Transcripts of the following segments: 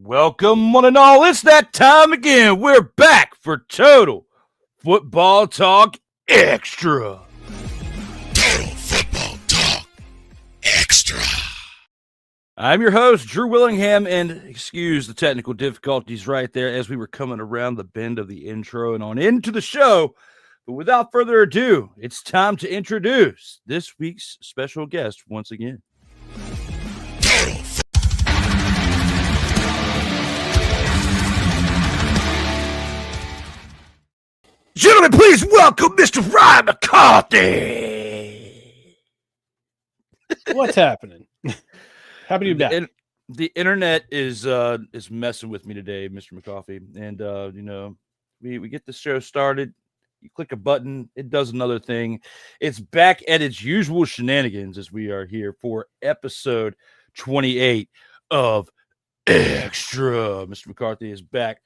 Welcome, one and all. It's that time again. We're back for Total Football Talk Extra. Total Football Talk Extra. I'm your host, Drew Willingham, and excuse the technical difficulties right there as we were coming around the bend of the intro and on into the show. But without further ado, it's time to introduce this week's special guest once again. Gentlemen, please welcome Mr. Ryan McCarthy. What's happening? Happy to be back. The internet is messing with me today, Mr. McCarthy. And we get the show started. You click a button, it does another thing. It's back at its usual shenanigans as we are here for episode 28 of Extra. Mr. McCarthy is back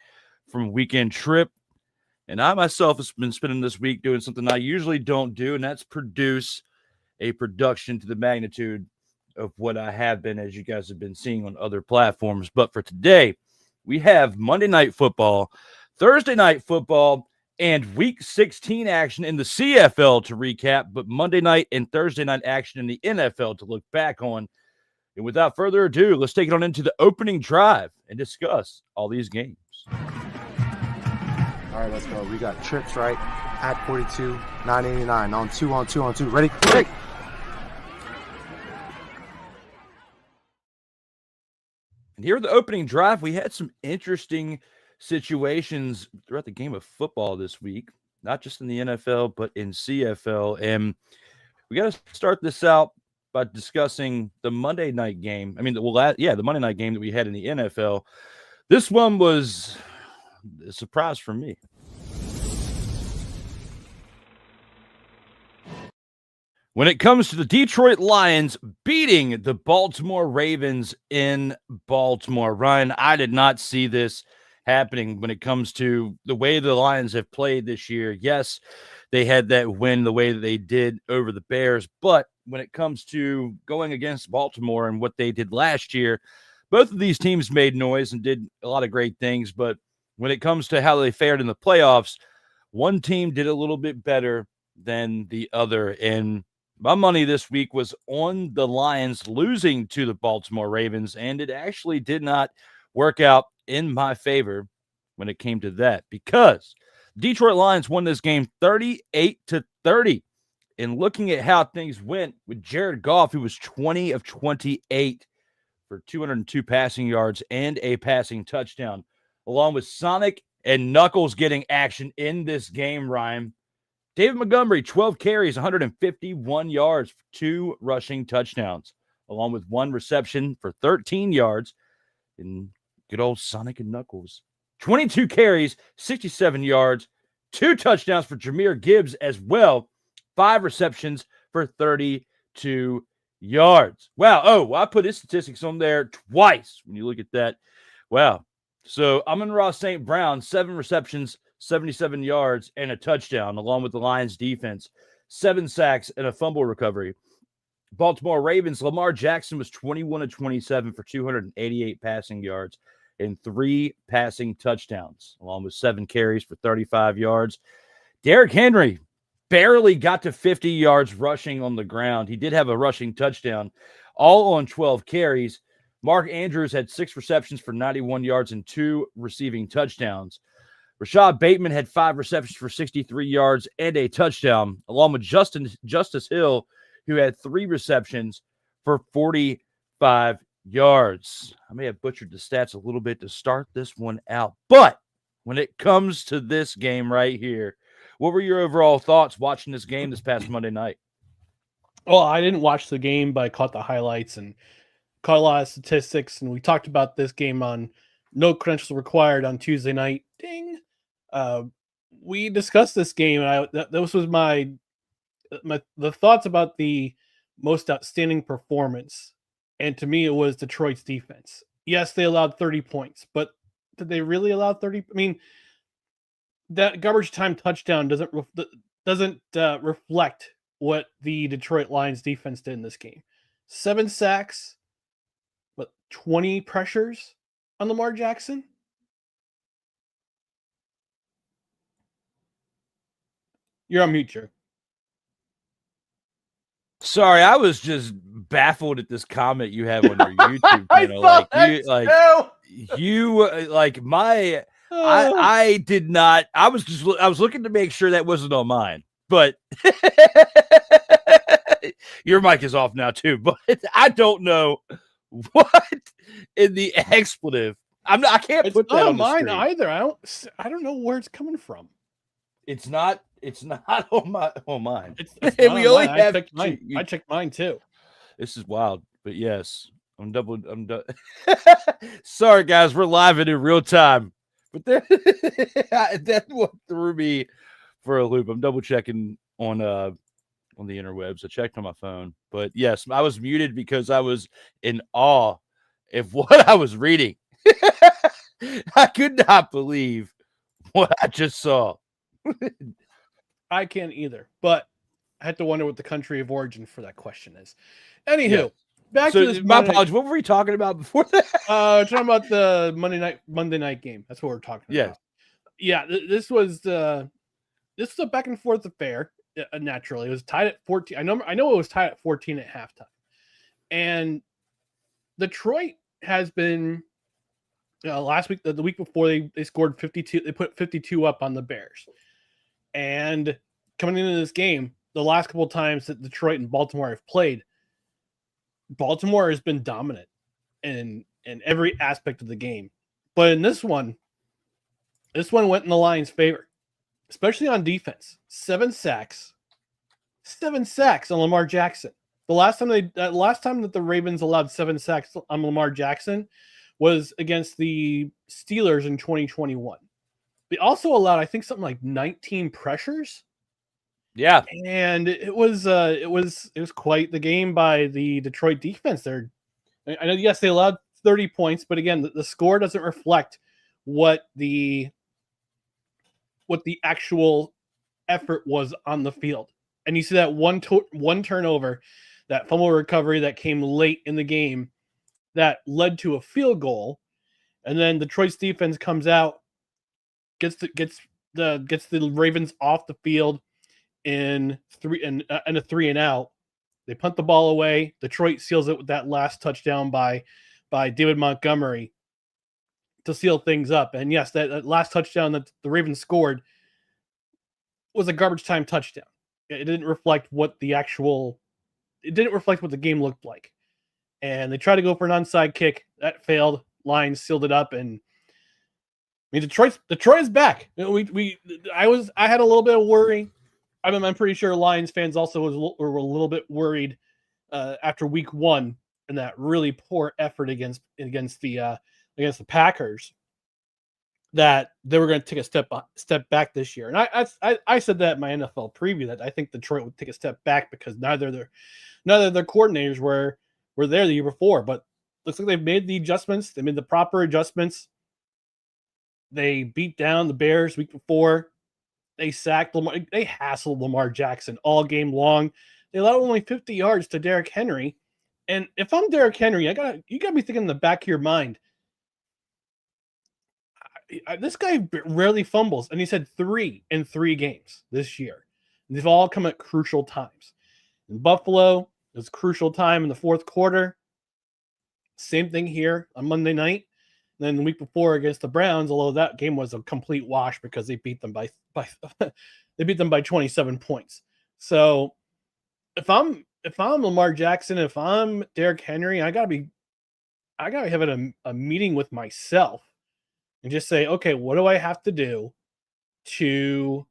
from a weekend trip. And I myself have been spending this week doing something I usually don't do, and that's produce a production to the magnitude of what I have been, as you guys have been seeing on other platforms. But for today, we have Monday Night Football, Thursday Night Football, and Week 16 action in the CFL to recap, but Monday night and Thursday night action in the NFL to look back on. And without further ado, let's take it on into the opening drive and discuss all these games. All right, let's go. We got trips, right? At 42, 989. On two. Ready? Quick. And here at the opening drive, we had some interesting situations throughout the game of football this week, not just in the NFL, but in CFL. And we got to start this out by discussing the Monday night game. I mean, the Monday night game that we had in the NFL. This one was a surprise for me. When it comes to the Detroit Lions beating the Baltimore Ravens in Baltimore, Ryan, I did not see this happening when it comes to the way the Lions have played this year. Yes, they had that win the way that they did over the Bears, but when it comes to going against Baltimore and what they did last year, both of these teams made noise and did a lot of great things, but when it comes to how they fared in the playoffs, one team did a little bit better than the other. And my money this week was on the Lions losing to the Baltimore Ravens, and it actually did not work out in my favor when it came to that, because Detroit Lions won this game 38-30. And looking at how things went with Jared Goff, who was 20 of 28 for 202 passing yards and a passing touchdown, along with Sonic and Knuckles getting action in this game, Ryan. David Montgomery, 12 carries, 151 yards, 2 rushing touchdowns, along with 1 reception for 13 yards. And good old Sonic and Knuckles, 22 carries, 67 yards, 2 touchdowns for Jahmyr Gibbs as well, 5 receptions for 32 yards. Wow. Oh, I put his statistics on there twice when you look at that. Wow. So Amon-Ra St. Brown, 7 receptions, 77 yards, and a touchdown, along with the Lions defense, 7 sacks and a fumble recovery. Baltimore Ravens, Lamar Jackson was 21 of 27 for 288 passing yards and 3 passing touchdowns, along with 7 carries for 35 yards. Derrick Henry barely got to 50 yards rushing on the ground. He did have a rushing touchdown, all on 12 carries. Mark Andrews had 6 receptions for 91 yards and 2 receiving touchdowns. Rashad Bateman had 5 receptions for 63 yards and a touchdown, along with Justice Hill, who had 3 receptions for 45 yards. I may have butchered the stats a little bit to start this one out, but when it comes to this game right here, what were your overall thoughts watching this game this past Monday night? Well, I didn't watch the game, but I caught the highlights and caught a lot of statistics. And we talked about this game on No Credentials Required on Tuesday night. Ding. We discussed this game, and this was the thoughts about the most outstanding performance. And to me, it was Detroit's defense. Yes, they allowed 30 points, but did they really allow 30? I mean, that garbage time touchdown doesn't reflect what the Detroit Lions defense did in this game. 7 sacks, but 20 pressures. on Lamar Jackson? You're on mute, Drew. Sorry, I was just baffled at this comment you have on your YouTube I channel. saw Like I did not. I was looking to make sure that wasn't on mine, but your mic is off now too. But I don't know what in the expletive. I can't It's put that not on the mine screen. either. I don't know where it's coming from. It's not on mine. It's And not we on only mine. have I checked mine too. This is wild, but yes, I'm done. Sorry, guys, we're live and in real time, but that what threw me for a loop. I'm double checking on the interwebs. I checked on my phone, but yes, I was muted because I was in awe of what I was reading. I could not believe what I just saw. I can't either, but I had to wonder what the country of origin for that question is. Anywho, Yeah. back So to this. my apologies. What were we talking about before that? Talking about the Monday night game. That's what we're talking Yes. about. Yeah, this was a back and forth affair. Naturally, it was tied at 14. I know it was tied at 14 at halftime, and Detroit has been last week, the week before they scored 52. They put 52 up on the Bears, and coming into this game, the last couple of times that Detroit and Baltimore have played, Baltimore has been dominant in every aspect of the game. But in this one went in the Lions' favor, especially on defense. 7 sacks on Lamar Jackson. The last time that the Ravens allowed 7 sacks on Lamar Jackson was against the Steelers in 2021. They also allowed, I think, something like 19 pressures. Yeah, and it was quite the game by the Detroit defense. There, I know, yes, they allowed 30 points, but again, the score doesn't reflect what the actual effort was on the field. And you see that one turnover, that fumble recovery that came late in the game, that led to a field goal, and then Detroit's defense comes out, gets the Ravens off the field in a 3 and out. They punt the ball away. Detroit seals it with that last touchdown by David Montgomery to seal things up. And yes, that last touchdown that the Ravens scored was a garbage time touchdown. It didn't reflect what the game looked like. And they tried to go for an onside kick. That failed. Lions sealed it up, and I mean, Detroit is back. I had a little bit of worry. I'm pretty sure Lions fans also were a little bit worried after week 1 and that really poor effort against the Packers, that they were going to take a step back this year. And I said that in my NFL preview, that I think Detroit would take a step back because neither of their coordinators were there the year before. But looks like they've made the adjustments. They made the proper adjustments. They beat down the Bears week before. They sacked Lamar. They hassled Lamar Jackson all game long. They allowed only 50 yards to Derrick Henry. And if I'm Derrick Henry, you got to be thinking in the back of your mind, this guy rarely fumbles, and he's had 3 in 3 games this year. And they've all come at crucial times. In Buffalo, it was a crucial time in the fourth quarter. Same thing here on Monday night. And then the week before against the Browns, although that game was a complete wash because they beat them by 27 points. So if I'm Lamar Jackson, if I'm Derrick Henry, I gotta be having a meeting with myself and just say, okay, what do I have to do to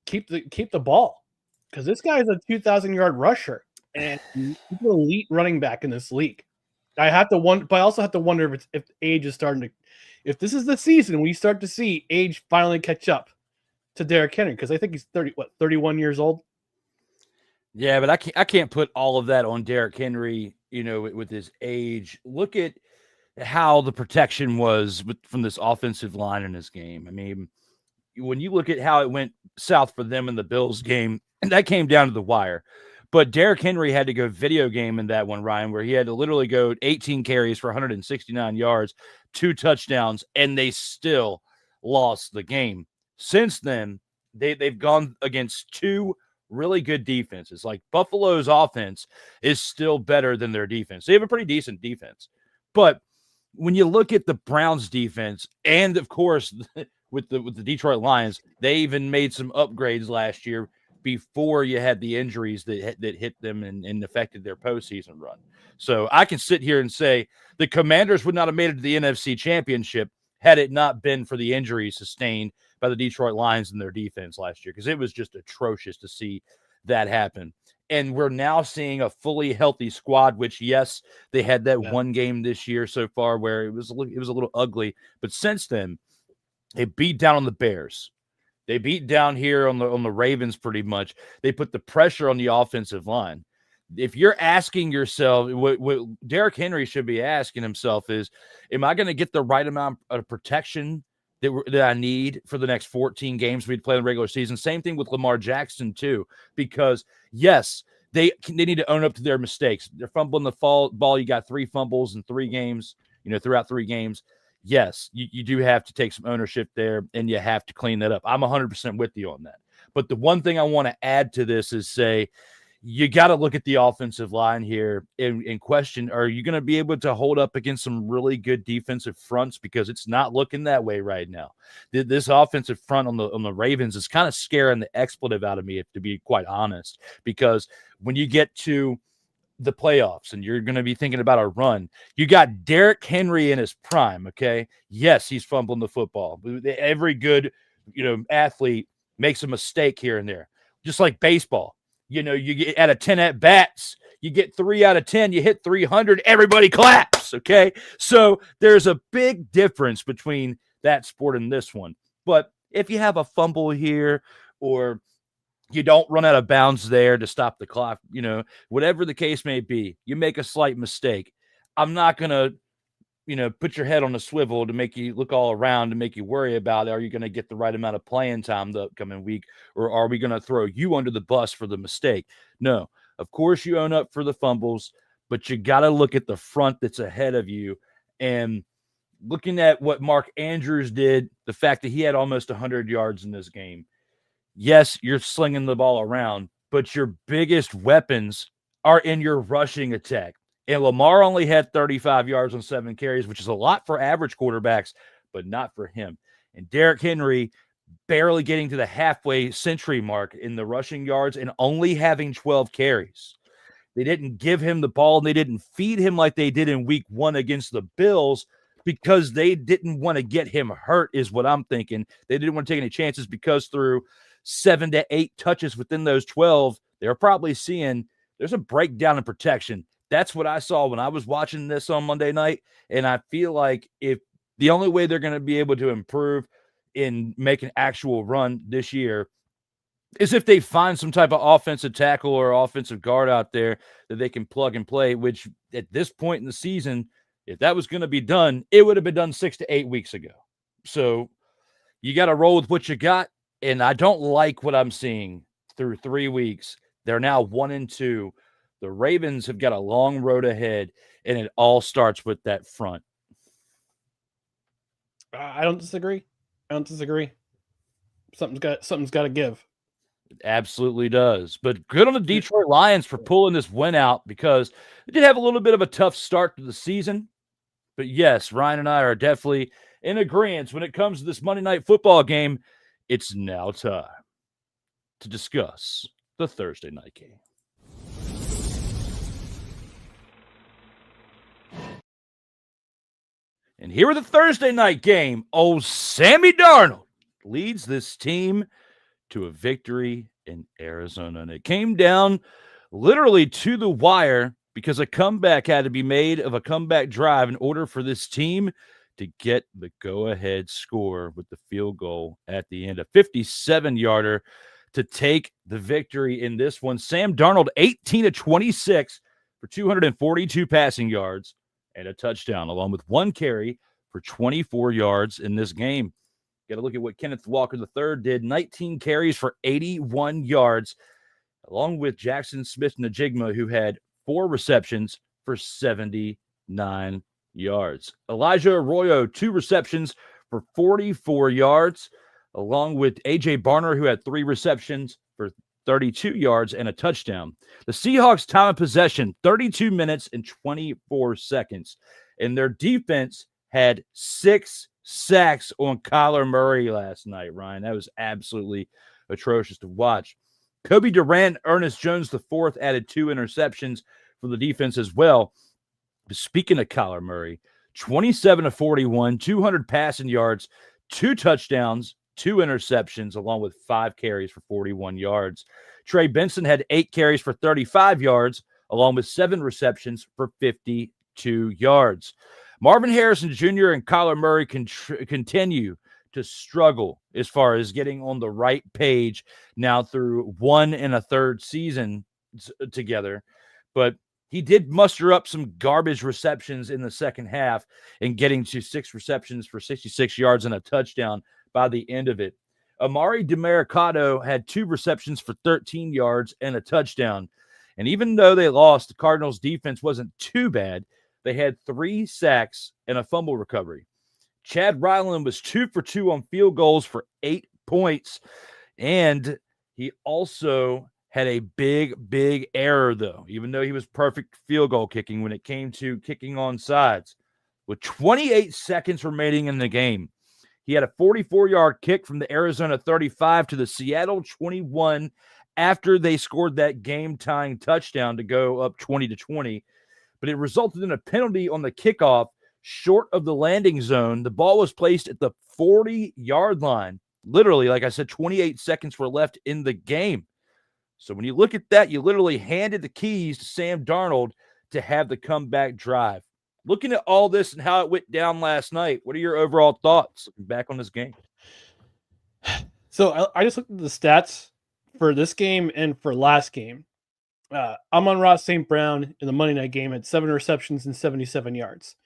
keep the ball? Because this guy is a 2,000-yard rusher and he's an elite running back in this league. I have to wonder, but I also have to wonder if age is starting to, if this is the season we start to see age finally catch up to Derrick Henry, because I think he's 31 years old. Yeah, but I can't put all of that on Derrick Henry, with his age. Look at how the protection was from this offensive line in this game. I mean, when you look at how it went south for them in the Bills game, and that came down to the wire. But Derrick Henry had to go video game in that one, Ryan, where he had to literally go 18 carries for 169 yards, 2 touchdowns, and they still lost the game. Since then, they've gone against 2 really good defenses. Like Buffalo's offense is still better than their defense. They have a pretty decent defense. But when you look at the Browns defense, and of course with the Detroit Lions, they even made some upgrades last year before you had the injuries that hit them and affected their postseason run. So I can sit here and say the Commanders would not have made it to the NFC Championship had it not been for the injuries sustained by the Detroit Lions and their defense last year, because it was just atrocious to see that happen. And we're now seeing a fully healthy squad, which, yes, they had that one game this year so far where it was a little ugly. But since then, they beat down on the Bears. They beat down here on the Ravens pretty much. They put the pressure on the offensive line. If you're asking yourself, what Derrick Henry should be asking himself is, am I going to get the right amount of protection that I need for the next 14 games we'd play in the regular season? Same thing with Lamar Jackson too, because yes, they need to own up to their mistakes. They're fumbling the ball. You got 3 fumbles in 3 games, throughout 3 games. Yes, you do have to take some ownership there, and you have to clean that up. I'm 100% with you on that. But the one thing I want to add to this is say, you got to look at the offensive line here and question, are you going to be able to hold up against some really good defensive fronts? Because it's not looking that way right now. This offensive front on the Ravens is kind of scaring the expletive out of me, to be quite honest, because when you get to the playoffs and you're going to be thinking about a run, you got Derrick Henry in his prime. Okay. Yes, he's fumbling the football. Every good, athlete makes a mistake here and there, just like baseball. You get out of 10 at bats, you get 3 out of 10, you hit 300, everybody claps. Okay. So there's a big difference between that sport and this one. But if you have a fumble here, or you don't run out of bounds there to stop the clock, whatever the case may be, you make a slight mistake, I'm not going to, put your head on a swivel to make you look all around to make you worry about, are you going to get the right amount of playing time the upcoming week, or are we going to throw you under the bus for the mistake? No, of course you own up for the fumbles, but you got to look at the front that's ahead of you. And looking at what Mark Andrews did, the fact that he had almost 100 yards in this game, yes, you're slinging the ball around, but your biggest weapons are in your rushing attack. And Lamar only had 35 yards on 7 carries, which is a lot for average quarterbacks, but not for him. And Derrick Henry barely getting to the halfway century mark in the rushing yards and only having 12 carries. They didn't give him the ball, and they didn't feed him like they did in week 1 against the Bills, because they didn't want to get him hurt, is what I'm thinking. They didn't want to take any chances, because through 7 to 8 touches within those 12, they're probably seeing there's a breakdown in protection. That's what I saw when I was watching this on Monday night. And I feel like if the only way they're going to be able to improve in make an actual run this year is if they find some type of offensive tackle or offensive guard out there that they can plug and play, which at this point in the season, if that was going to be done, it would have been done 6 to 8 weeks ago. So you got to roll with what you got. And I don't like what I'm seeing through 3 weeks. They're now 1-2. The Ravens have got a long road ahead, and it all starts with that front. I don't disagree. Something's got to give. It absolutely does. But good on the Detroit Lions for pulling this win out, because they did have a little bit of a tough start to the season. But yes, Ryan and I are definitely in agreement when it comes to this Monday Night Football game. It's now time to discuss the Thursday night game. And here with the Thursday night game, old Sammy Darnold leads this team to a victory in Arizona. And it came down literally to the wire, because a comeback had to be made of a comeback drive in order for this team to get the go-ahead score with the field goal at the end. A 57-yarder to take the victory in this one. Sam Darnold, 18 of 26 for 242 passing yards and a touchdown, along with 1 carry for 24 yards in this game. Got to look at what Kenneth Walker III did. 19 carries for 81 yards. along with Jackson Smith-Njigba, who had 4 receptions for 79 yards. Elijah Arroyo, 2 receptions for 44 yards, along with A.J. Barner, who had 3 receptions for 32 yards and a touchdown. The Seahawks' time of possession, 32 minutes and 24 seconds. And their defense had 6 sacks on Kyler Murray last night, Ryan. That was absolutely atrocious to watch. Kobe Durant, Ernest Jones IV added 2 interceptions for the defense as well. Speaking of Kyler Murray, 27 of 41, 200 passing yards, 2 touchdowns, 2 interceptions, along with 5 carries for 41 yards. Trey Benson had 8 carries for 35 yards, along with 7 receptions for 52 yards. Marvin Harrison Jr. and Kyler Murray continue to struggle as far as getting on the right page now through 1 1/3 season together. But he did muster up some garbage receptions in the second half and getting to 6 receptions for 66 yards and a touchdown by the end of it. Amari DeMercado had 2 receptions for 13 yards and a touchdown. And even though they lost, the Cardinals' defense wasn't too bad. They had 3 sacks and a fumble recovery. Chad Ryland was 2 for 2 on field goals for 8 points. And he also had a big error, though, even though he was perfect field goal kicking when it came to kicking on sides. With 28 seconds remaining in the game, he had a 44-yard kick from the Arizona 35 to the Seattle 21 after they scored that game-tying touchdown to go up 20-20. But it resulted in a penalty on the kickoff short of the landing zone. The ball was placed at the 40-yard line. Literally, like I said, 28 seconds were left in the game. So when you look at that, you literally handed the keys to Sam Darnold to have the comeback drive. Looking at all this and how it went down last night, what are your overall thoughts back on this game? So I just looked at the stats for this game and for last game. Amon-Ra St. Brown in the Monday night game had 7 receptions and 77 yards.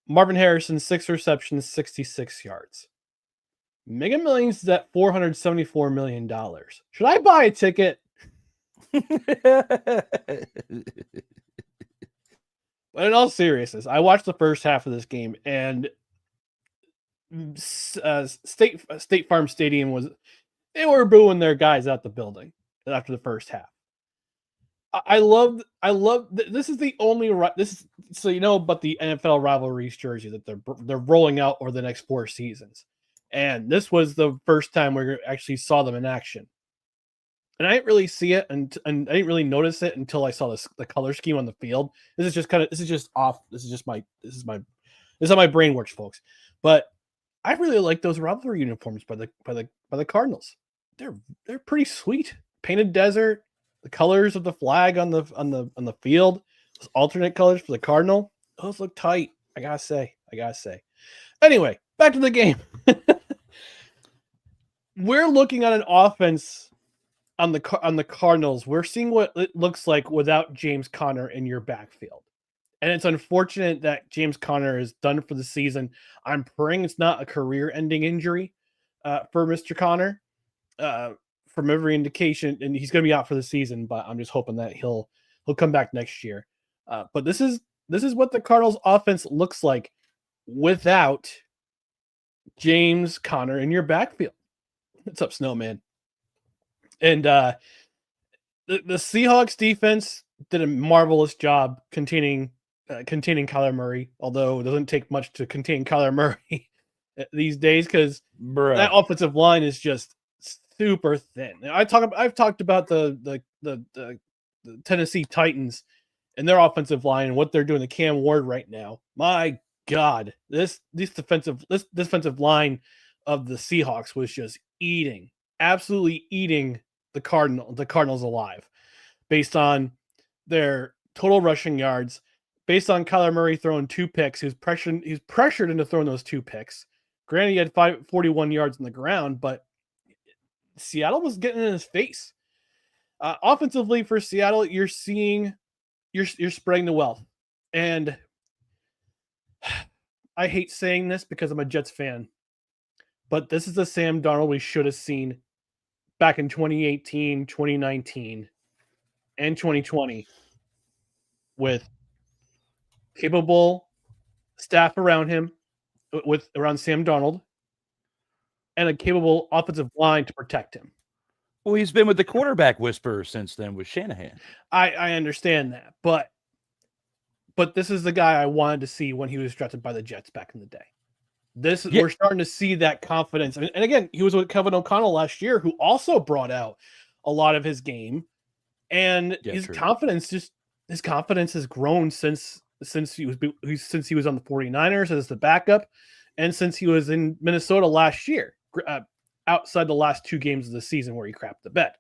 Marvin Harrison, 6 receptions, 66 yards. Mega Millions is at $474 million. Should I buy a ticket? But in all seriousness, I watched the first half of this game, and State Farm Stadium they were booing their guys out the building after the first half. I love this is the only so you know about the NFL rivalries jersey that they're rolling out over the next 4 seasons, and this was the first time we actually saw them in action. And I didn't really see it, and I didn't really notice it until I saw the color scheme on the field. This is just off. This is how my brain works, folks. But I really like those rivalry uniforms by the Cardinals. They're pretty sweet. Painted desert, the colors of the flag on the field, those alternate colors for the Cardinal. Those look tight. I gotta say. Anyway, back to the game. We're looking at an offense on the Cardinals. We're seeing what it looks like without James Conner in your backfield. And it's unfortunate that James Conner is done for the season. I'm praying it's not a career-ending injury for Mr. Conner. From every indication, and he's going to be out for the season, but I'm just hoping that he'll come back next year. But this is what the Cardinals offense looks like without James Conner in your backfield. What's up, Snowman? And the Seahawks defense did a marvelous job containing Kyler Murray, although it doesn't take much to contain Kyler Murray these days because that offensive line is just super thin. I've talked about the Tennessee Titans and their offensive line and what they're doing to Cam Ward right now. My God, this defensive line of the Seahawks was just absolutely eating the Cardinals alive, based on their total rushing yards, based on Kyler Murray throwing 2 picks. He's pressured into throwing those 2 picks. Granted, he had 41 yards on the ground, but Seattle was getting in his face. Offensively for Seattle, you're spreading the wealth. And I hate saying this because I'm a Jets fan, but this is the Sam Darnold we should have seen back in 2018, 2019, and 2020 with capable staff around him, with around Sam Darnold, and a capable offensive line to protect him. Well, he's been with the quarterback whisperer since then with Shanahan. I understand that, but this is the guy I wanted to see when he was drafted by the Jets back in the day. We're starting to see that confidence. And again, he was with Kevin O'Connell last year, who also brought out a lot of his game. And his confidence has grown since he was on the 49ers as the backup, and since he was in Minnesota last year, outside the last 2 games of the season where he crapped the bed,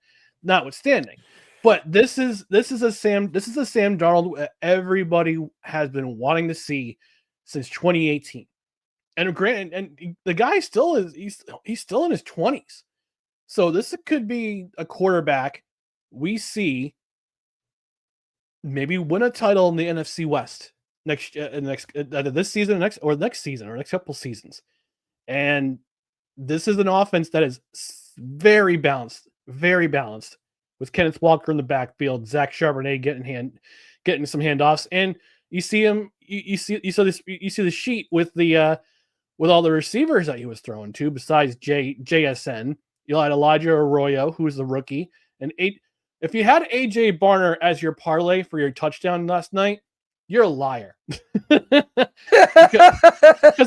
notwithstanding. But this is a Sam Darnold everybody has been wanting to see since 2018. And granted, and the guy still is he's still in his 20s. So this could be a quarterback we see maybe win a title in the NFC West either this season or next season or next couple seasons. And this is an offense that is very balanced with Kenneth Walker in the backfield, Zach Charbonnet getting some handoffs, and you see him. You see the sheet with the with all the receivers that he was throwing to. Besides JSN, you had Elijah Arroyo, who was the rookie, and if you had AJ Barner as your parlay for your touchdown last night, you're a liar. Because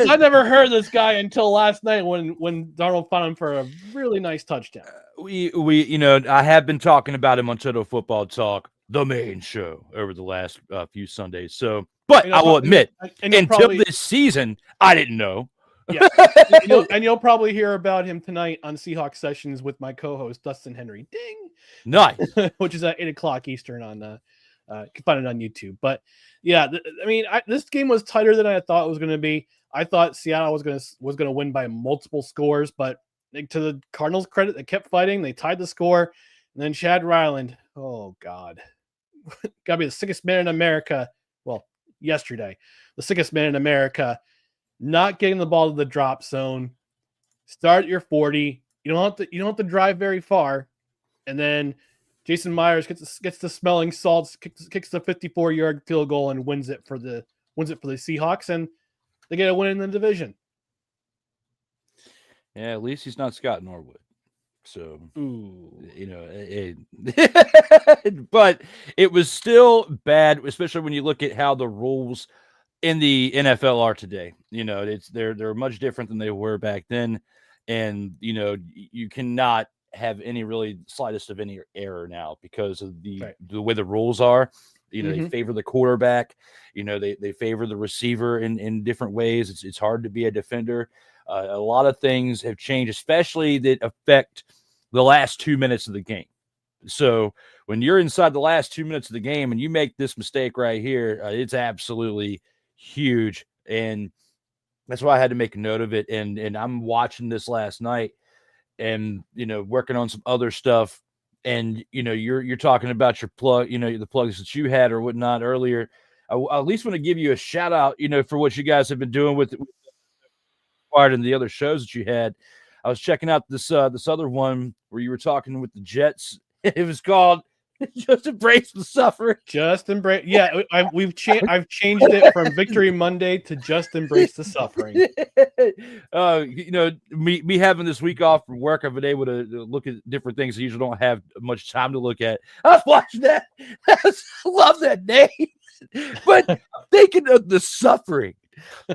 I never heard this guy until last night when Darnold found him for a really nice touchdown. We I have been talking about him on Total Football Talk, the main show, over the last few Sundays. So, but I will admit, until this season, I didn't know. Yeah, and you'll probably hear about him tonight on Seahawks Sessions with my co-host Dustin Henry. Ding, nice, which is at 8:00 Eastern on. You can find it on YouTube. But yeah, this game was tighter than I thought it was going to be. I thought Seattle was going to win by multiple scores, but to the Cardinals' credit, they kept fighting. They tied the score, and then Chad Ryland. Oh God, gotta be the sickest man in America. Well, yesterday, the sickest man in America. Not getting the ball to the drop zone. Start at your 40. You don't have to drive very far, and then Jason Myers gets the smelling salts, kicks the 54-yard field goal, and wins it for the Seahawks, and they get a win in the division. Yeah, at least he's not Scott Norwood. So, but it was still bad, especially when you look at how the rules in the NFL are today. They're much different than they were back then. And, you cannot have any really slightest of any error now because of the way the rules are. They favor the quarterback. They favor the receiver in different ways. It's hard to be a defender. A lot of things have changed, especially that affect the last 2 minutes of the game. So when you're inside the last 2 minutes of the game and you make this mistake right here, it's absolutely huge. And that's why I had to make a note of it. And I'm watching this last night and, working on some other stuff. And, you're talking about your plug, the plugs that you had or whatnot earlier. I at least want to give you a shout out, for what you guys have been doing with and the other shows that you had. I was checking out this other one where you were talking with the Jets. It was called Just Embrace the Suffering. Just embrace. Yeah, I've changed it from Victory Monday to Just Embrace the Suffering. Me having this week off from work, I've been able to look at different things I usually don't have much time to look at. I was watching that. I love that name. But I'm thinking of the suffering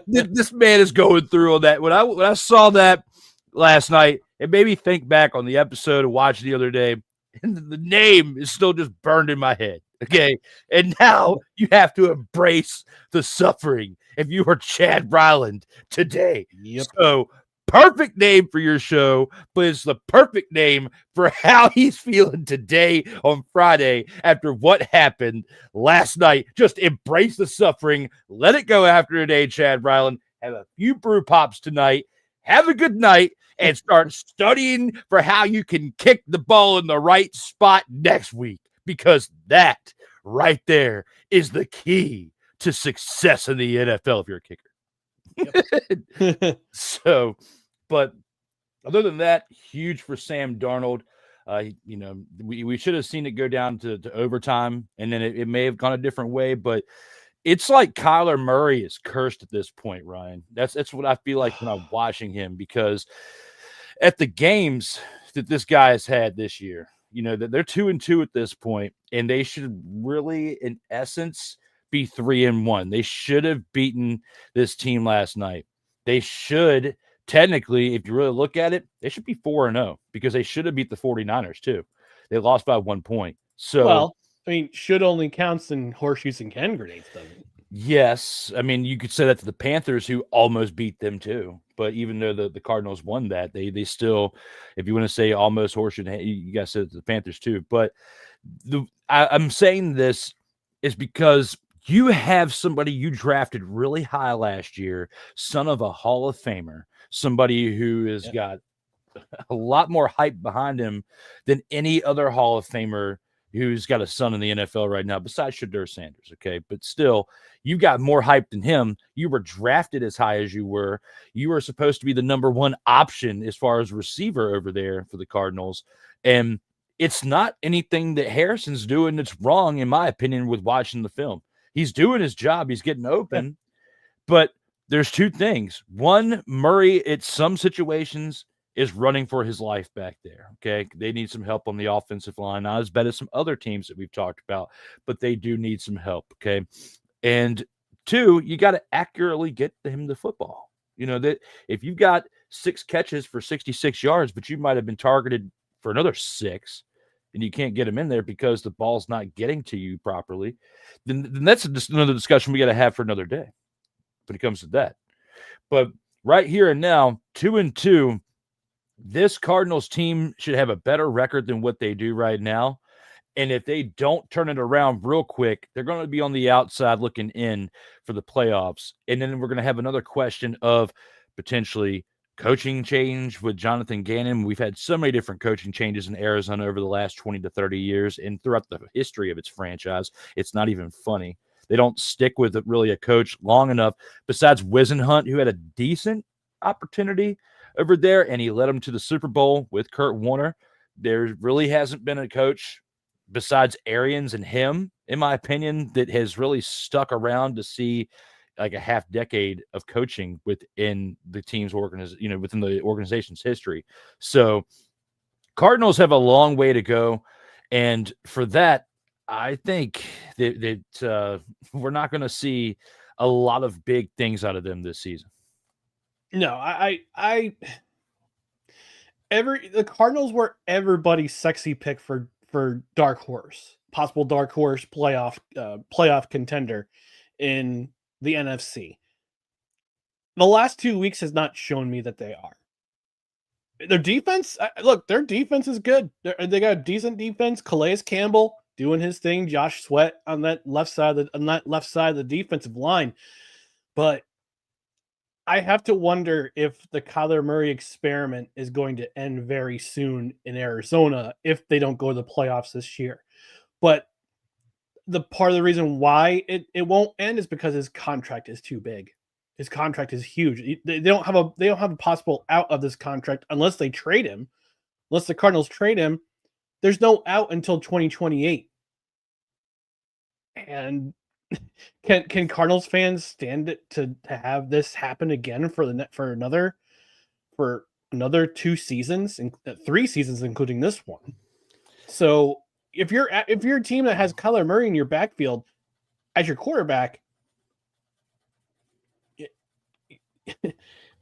that this man is going through on that. When I saw that last night, it made me think back on the episode I watched the other day. And the name is still just burned in my head. Okay. And now you have to embrace the suffering if you are Chad Ryland today. Yep. So perfect name for your show, but it's the perfect name for how he's feeling today on Friday after what happened last night. Just embrace the suffering. Let it go after today, Chad Ryland. Have a few brew pops tonight. Have a good night. And start studying for how you can kick the ball in the right spot next week, because that right there is the key to success in the NFL if you're a kicker. So, but other than that, huge for Sam Darnold. We should have seen it go down to overtime, and then it may have gone a different way. But it's like Kyler Murray is cursed at this point, Ryan. That's what I feel like when I'm watching him, because at the games that this guy has had this year, that they're 2-2 at this point, and they should really, in essence, be 3-1. They should have beaten this team last night. They should, technically, if you really look at it, they should be 4-0 because they should have beat the 49ers too. They lost by 1 point. So, well, I mean, should only counts in horseshoes and hand grenades, doesn't it? yes. I mean, you could say that to the Panthers, who almost beat them too. But even though the Cardinals won that, they still, if you want to say almost horseshoe, you guys said the Panthers too. But I'm saying this is because you have somebody you drafted really high last year, son of a Hall of Famer, somebody who has got a lot more hype behind him than any other Hall of Famer who's got a son in the NFL right now, besides Shedeur Sanders. Okay. But still, you got more hype than him. You were drafted as high as you were. You were supposed to be the number one option as far as receiver over there for the Cardinals. And it's not anything that Harrison's doing that's wrong, in my opinion, with watching the film. He's doing his job. He's getting open. But there's two things. One, Murray, at some situations, is running for his life back there. Okay. They need some help on the offensive line, not as bad as some other teams that we've talked about, but they do need some help. Okay. And two, you got to accurately get him the football. That if you've got 6 catches for 66 yards, but you might have been targeted for another 6, and you can't get him in there because the ball's not getting to you properly, then that's just another discussion we got to have for another day when it comes to that. But right here and now, 2-2, this Cardinals team should have a better record than what they do right now. And if they don't turn it around real quick, they're going to be on the outside looking in for the playoffs. And then we're going to have another question of potentially coaching change with Jonathan Gannon. We've had so many different coaching changes in Arizona over the last 20 to 30 years. And throughout the history of its franchise, it's not even funny. They don't stick with really a coach long enough, besides Wisenhunt, who had a decent opportunity over there, and he led them to the Super Bowl with Kurt Warner. There really hasn't been a coach besides Arians and him, in my opinion, that has really stuck around to see like a half decade of coaching within the team's within the organization's history. So Cardinals have a long way to go. And for that, I think that we're not going to see a lot of big things out of them this season. No, the Cardinals were everybody's sexy pick for dark horse, possible dark horse playoff contender in the NFC. The last 2 weeks has not shown me that they are. Their defense, their defense is good. They got a decent defense. Calais Campbell doing his thing. Josh Sweat on that left side of the defensive line, but I have to wonder if the Kyler Murray experiment is going to end very soon in Arizona if they don't go to the playoffs this year. But the part of the reason why it won't end is because his contract is too big. His contract is huge. They don't have a possible out of this contract unless they trade him. Unless the Cardinals trade him, there's no out until 2028. And can Cardinals fans stand it to have this happen again for another 2 seasons and 3 seasons, including this one? So if you're a team that has Kyler Murray in your backfield as your quarterback,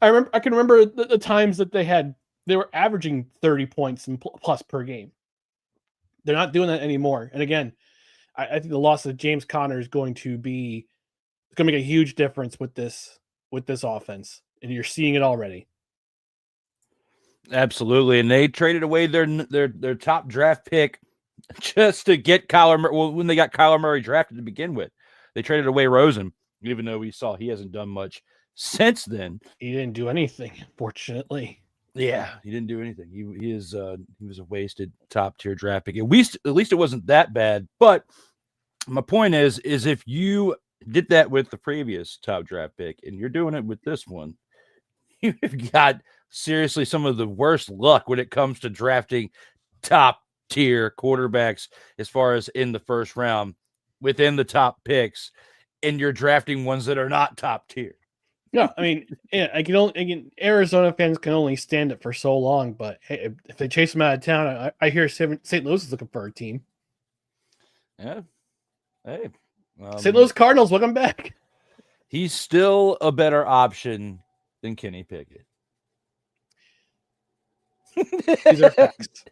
I can remember the times that they were averaging 30 points and plus per game. They're not doing that anymore. And again, I think the loss of James Conner is going to make a huge difference with this offense, and you're seeing it already. Absolutely, and they traded away their top draft pick just to get Kyler Murray. Well, when they got Kyler Murray drafted to begin with, they traded away Rosen, even though we saw he hasn't done much since then. He didn't do anything, fortunately. Yeah, he didn't do anything. He was a wasted top tier draft pick. At least it wasn't that bad. But my point is if you did that with the previous top draft pick and you're doing it with this one, you've got seriously some of the worst luck when it comes to drafting top tier quarterbacks as far as in the first round within the top picks, and you're drafting ones that are not top tier. Yeah, I mean, yeah, Arizona fans can only stand it for so long, but hey, if they chase them out of town, I hear St. Louis is looking for a team. Yeah. Hey. St. Louis Cardinals, welcome back. He's still a better option than Kenny Pickett. These are facts.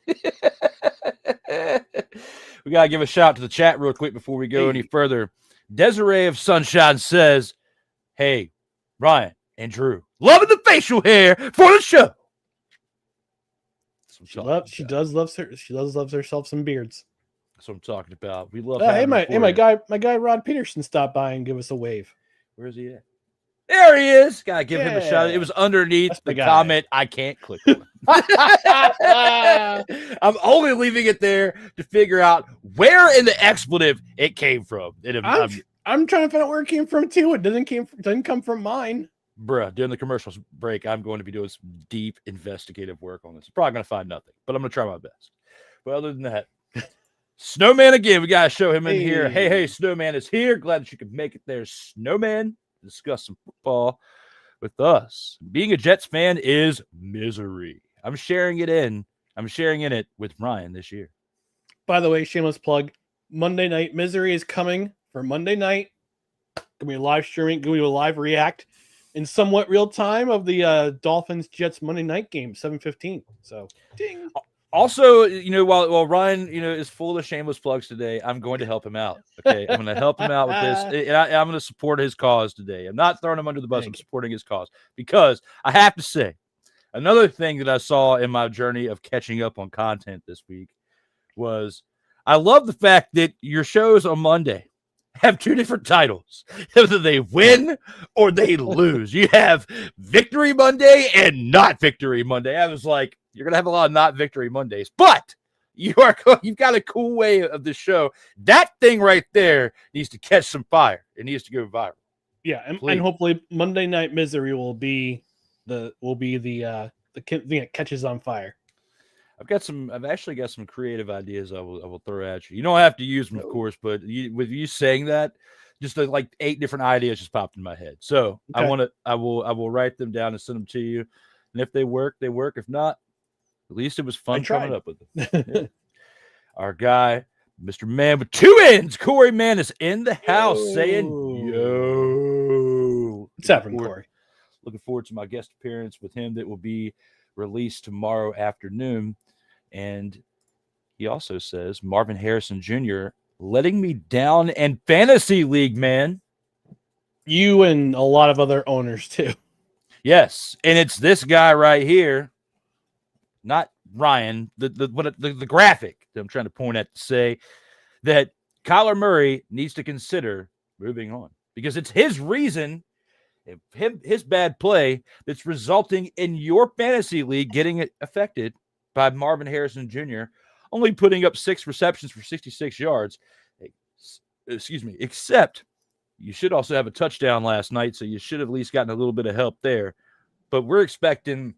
We got to give a shout out to the chat real quick before we go any further. Desiree of Sunshine says, hey, Ryan and Drew, loving the facial hair for the show. She does love herself some beards. That's what I'm talking about. We love. My guy Rod Peterson stopped by and give us a wave. Where is he at? There he is. Gotta give him a shout out. It was underneath the comment. I can't click on it. I'm only leaving it there to figure out where in the expletive it came from. I'm trying to find out where it came from too. It doesn't come from mine. Bruh, during the commercials break, I'm going to be doing some deep investigative work on this. Probably going to find nothing, but I'm going to try my best. But other than that, Snowman again, we got to show him in here. Hey, Snowman is here. Glad that you could make it there, Snowman. Discuss some football with us. Being a Jets fan is misery. I'm sharing it in it with Ryan this year. By the way, shameless plug. Monday Night Misery is coming for Monday night. Gonna be live streaming, gonna be a live react in somewhat real time of the Dolphins Jets Monday night game, 7:15. So ding. Also, while Ryan, is full of shameless plugs today, I'm going to help him out. Okay, I'm going to help him out with this, and I'm going to support his cause today. I'm not throwing him under the bus. I'm supporting his cause because I have to say, another thing that I saw in my journey of catching up on content this week was I love the fact that your shows on Monday have two different titles. Whether they win or they lose. You have Victory Monday and Not Victory Monday. I was like, you're going to have a lot of Not Victory Mondays, but you've got a cool way of the show. That thing right there needs to catch some fire. It needs to go viral. Yeah, and hopefully Monday Night Misery will be the thing that catches on fire. I've actually got some creative ideas I will throw at you. You don't have to use them, of course, but with you saying that, just like 8 different ideas just popped in my head. So okay. I will write them down and send them to you. And if they work, they work. If not, at least it was fun coming up with them. Yeah. Our guy, Mr. Man with 2 N's, Corey Man, is in the house saying, yo. What's happening, Corey? Looking forward to my guest appearance with him that will be released tomorrow afternoon. And he also says, Marvin Harrison Jr. letting me down in fantasy league, man. You and a lot of other owners, too. Yes, and it's this guy right here. Not Ryan, the graphic that I'm trying to point at to say that Kyler Murray needs to consider moving on because it's his reason, his bad play that's resulting in your fantasy league getting affected by Marvin Harrison Jr. only putting up 6 receptions for 66 yards. Excuse me, except you should also have a touchdown last night, so you should have at least gotten a little bit of help there. But we're expecting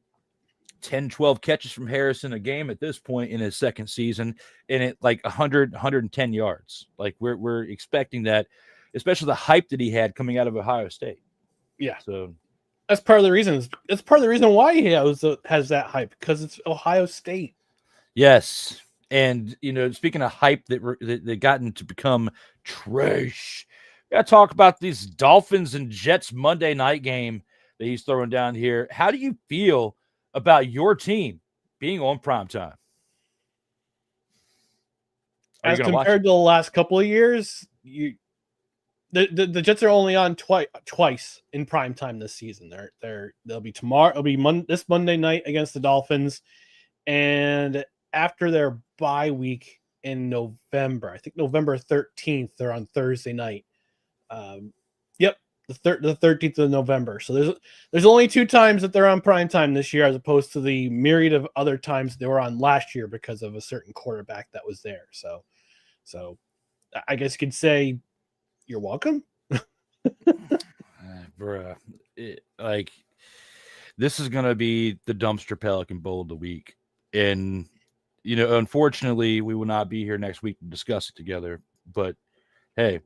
10, 12 catches from Harrison a game at this point in his second season, and it like 100, 110 yards. Like we're expecting that, especially the hype that he had coming out of Ohio State. Yeah. So that's part of the reason. It's part of the reason why he has that hype, because it's Ohio State. Yes. And, speaking of hype that gotten to become trash, we got to talk about these Dolphins and Jets Monday night game that he's throwing down here. How do you feel about your team being on primetime? As compared to the last couple of years, the Jets are only on twice in primetime this season. They'll be tomorrow. It'll be this Monday night against the Dolphins, and after their bye week in November, I think November 13th, they're on Thursday night. Yep, the 13th of November. So there's only 2 times that they're on primetime this year, as opposed to the myriad of other times they were on last year because of a certain quarterback that was there. So I guess you could say you're welcome. Bruh, this is going to be the dumpster Pelican Bowl of the week. And unfortunately, we will not be here next week to discuss it together. But hey,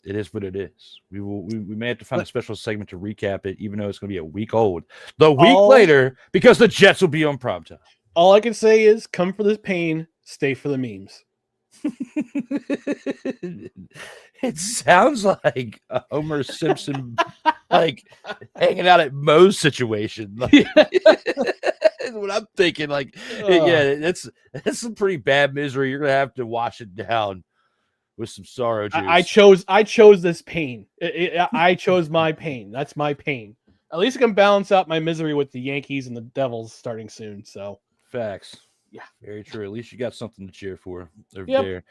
it is what it is. We may have to find a special segment to recap it, even though it's going to be a week old. The week later, because the Jets will be on primetime. All I can say is, come for this pain, stay for the memes. It sounds like a Homer Simpson, like hanging out at Moe's situation. Like, that's what I'm thinking. Like, yeah, that's some pretty bad misery. You're gonna have to wash it down with some sorrow juice. I chose this pain. I chose my pain. That's my pain. At least I can balance out my misery with the Yankees and the Devils starting soon. So facts. Yeah, very true. At least you got something to cheer for over there.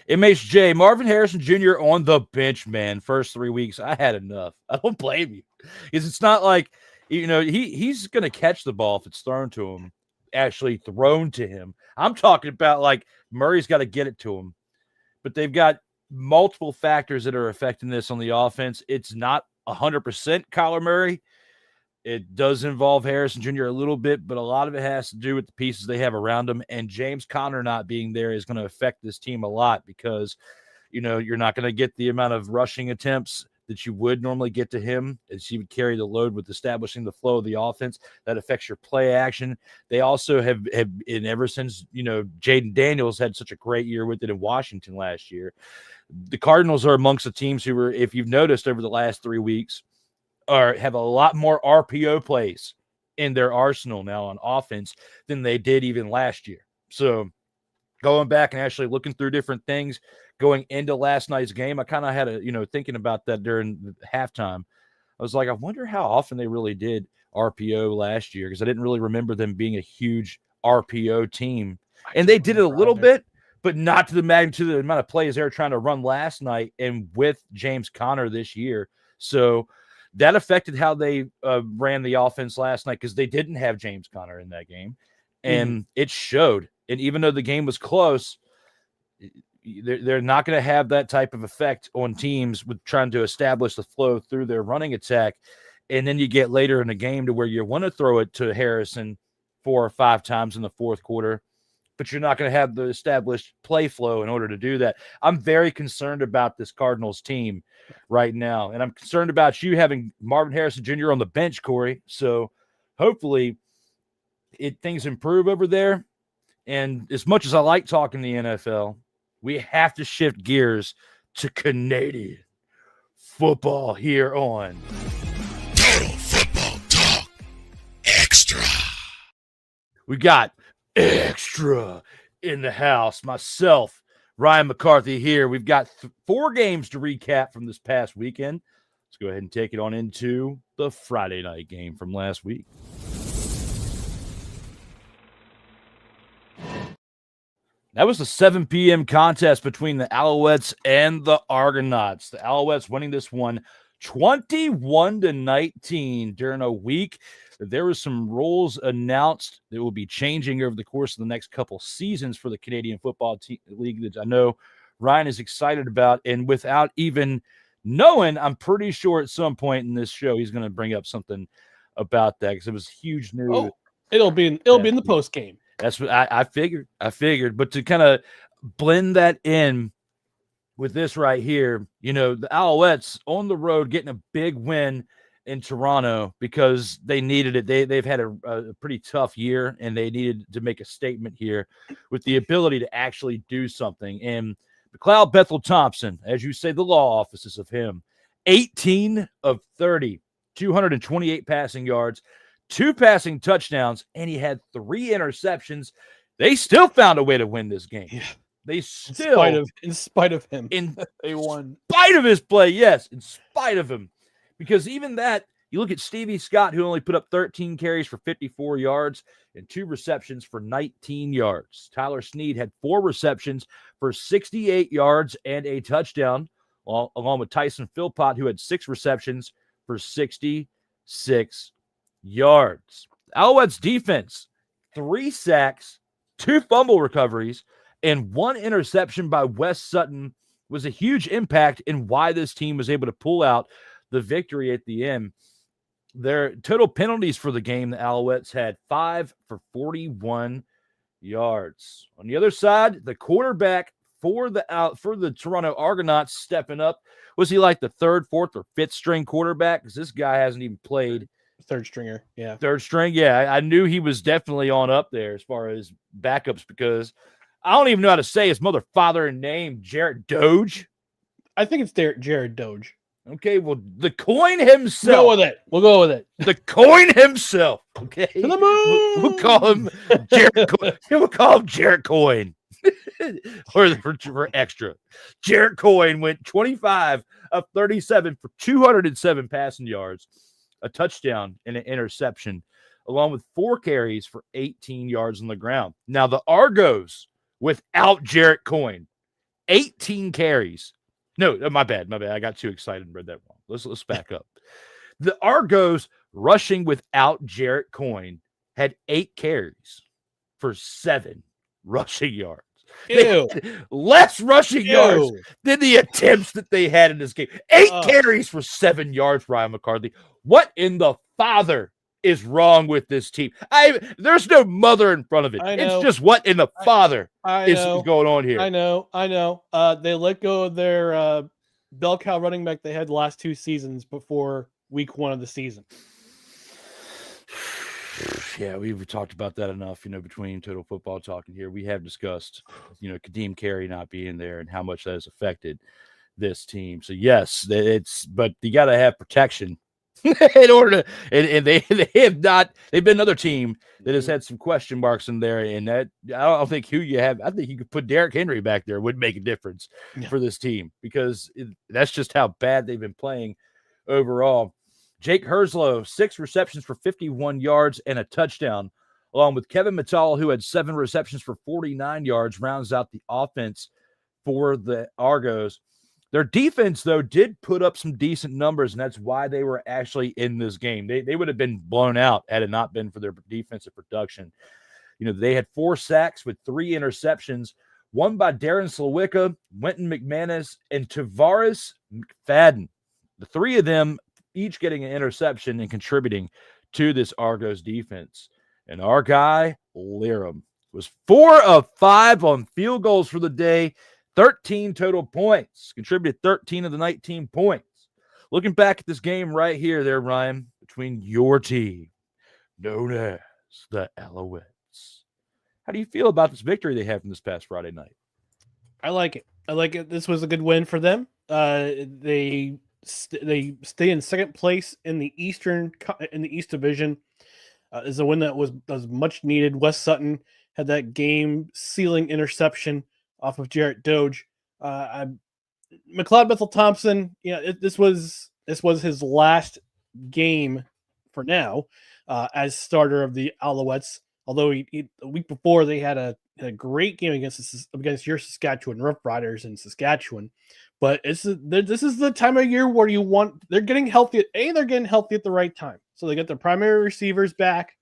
MHJ, Marvin Harrison Jr. on the bench, man. First 3 weeks, I had enough. I don't blame you. Because it's not like, he's going to catch the ball if it's thrown to him, actually thrown to him. I'm talking about like Murray's got to get it to him. But they've got multiple factors that are affecting this on the offense. It's not 100% Kyler Murray. It does involve Harrison Jr. a little bit, but a lot of it has to do with the pieces they have around him. And James Conner not being there is going to affect this team a lot because, you're not going to get the amount of rushing attempts that you would normally get to him as he would carry the load with establishing the flow of the offense. That affects your play action. They also have and ever since, Jaden Daniels had such a great year with it in Washington last year. The Cardinals are amongst the teams who were, if you've noticed over the last 3 weeks, have a lot more RPO plays in their arsenal now on offense than they did even last year. So going back and actually looking through different things going into last night's game, I kind of had thinking about that during the halftime. I was like, I wonder how often they really did RPO last year because I didn't really remember them being a huge RPO team. And they did it a little bit, but not to the magnitude of the amount of plays they were trying to run last night and with James Conner this year. So that affected how they ran the offense last night because they didn't have James Conner in that game. And it showed. And even though the game was close, they're not going to have that type of effect on teams with trying to establish the flow through their running attack. And then you get later in the game to where you want to throw it to Harrison 4 or 5 times in the fourth quarter, but you're not going to have the established play flow in order to do that. I'm very concerned about this Cardinals team right now, and I'm concerned about you having Marvin Harrison Jr. on the bench, Corey. So hopefully things improve over there. And as much as I like talking the NFL, we have to shift gears to Canadian football here on Total Football Talk Extra. We got Xtra in the house. Myself, Ryan McCarthy here. We've got 4 games to recap from this past weekend. Let's go ahead and take it on into the Friday night game from last week. That was the 7 p.m. contest between the Alouettes and the Argonauts. The Alouettes winning this one 21-19 during a week. There were some rules announced that will be changing over the course of the next couple seasons for the Canadian Football League that I know Ryan is excited about. And without even knowing, I'm pretty sure at some point in this show he's going to bring up something about that because it was huge news. Oh, it'll be in the post game. That's what I figured. But to kind of blend that in with this right here, the Alouettes on the road getting a big win in Toronto because they needed it. They've had a pretty tough year, and they needed to make a statement here with the ability to actually do something. And McLeod Bethel Thompson, as you say, the law offices of him, 18 of 30, 228 passing yards, 2 passing touchdowns, and he had 3 interceptions. They still found a way to win this game. Yeah. They still, in spite of him, they won. In spite of his play, yes, in spite of him. Because even that, you look at Stevie Scott, who only put up 13 carries for 54 yards and 2 receptions for 19 yards. Tyler Snead had 4 receptions for 68 yards and a touchdown, along with Tyson Philpott, who had 6 receptions for 66 yards. Alouettes defense, 3 sacks, 2 fumble recoveries, and 1 interception by Wes Sutton was a huge impact in why this team was able to pull out the victory at the end. Their total penalties for the game, the Alouettes had 5 for 41 yards. On the other side, the quarterback for the Toronto Argonauts stepping up. Was he like the third, fourth, or fifth string quarterback? Because this guy hasn't even played. Third stringer, yeah. Third string, yeah. I knew he was definitely on up there as far as backups because I don't even know how to say his mother father name, Jared Doge. I think it's Jared Doge. Okay, well, the coin himself. Go with it. We'll go with it. The coin himself. Okay, To the moon. We'll call him Jared. We'll call him Jared Coin, or for extra. Jared Coin went 25 of 37 for 207 passing yards, a touchdown, and an interception, along with 4 carries for 18 yards on the ground. Now the Argos without Jared Coin, 18 carries. No, my bad. I got too excited and read that wrong. Let's back up. The Argos rushing without Jarrett Coyne had 8 carries for 7 rushing yards. Ew. Less rushing yards than the attempts that they had in this game. 8 carries for 7 yards, Ryan McCarthy. What in the father is wrong with this team? There's no mother in front of it. It's just what in the father is going on here. I know. They let go of their bell cow running back they had the last 2 seasons before week 1 of the season. Yeah, we've talked about that enough, between Total Football Talk and here. We have discussed, Kadeem Carey not being there and how much that has affected this team. So, yes, but you got to have protection in order to, and they have not, they've been another team that has had some question marks in there. And that, I don't think who you have, I think you could put Derrick Henry back there would make a difference for this team because that's just how bad they've been playing overall. Jake Herslow, 6 receptions for 51 yards and a touchdown, along with Kevin Mittal, who had 7 receptions for 49 yards, rounds out the offense for the Argos. Their defense, though, did put up some decent numbers, and that's why they were actually in this game. They would have been blown out had it not been for their defensive production. They had 4 sacks with 3 interceptions, one by Darren Slawicka, Wynton McManus, and Tavares McFadden. The 3 of them each getting an interception and contributing to this Argos defense. And our guy, Liram, was 4 of 5 on field goals for the day, 13 total points, contributed 13 of the 19 points. Looking back at this game right here, Ryan, between your team, known as the Alouettes. How do you feel about this victory they had from this past Friday night? I like it. This was a good win for them. They stay in second place in the East Division. Is a win that was much needed. Wes Sutton had that game-sealing interception off of Jarrett Doge. McLeod Bethel-Thompson, this was his last game for now as starter of the Alouettes. Although the week before they had a great game against your Saskatchewan Rough Riders in Saskatchewan. But this is the time of year where they're getting healthy. They're getting healthy at the right time. So they got their primary receivers back.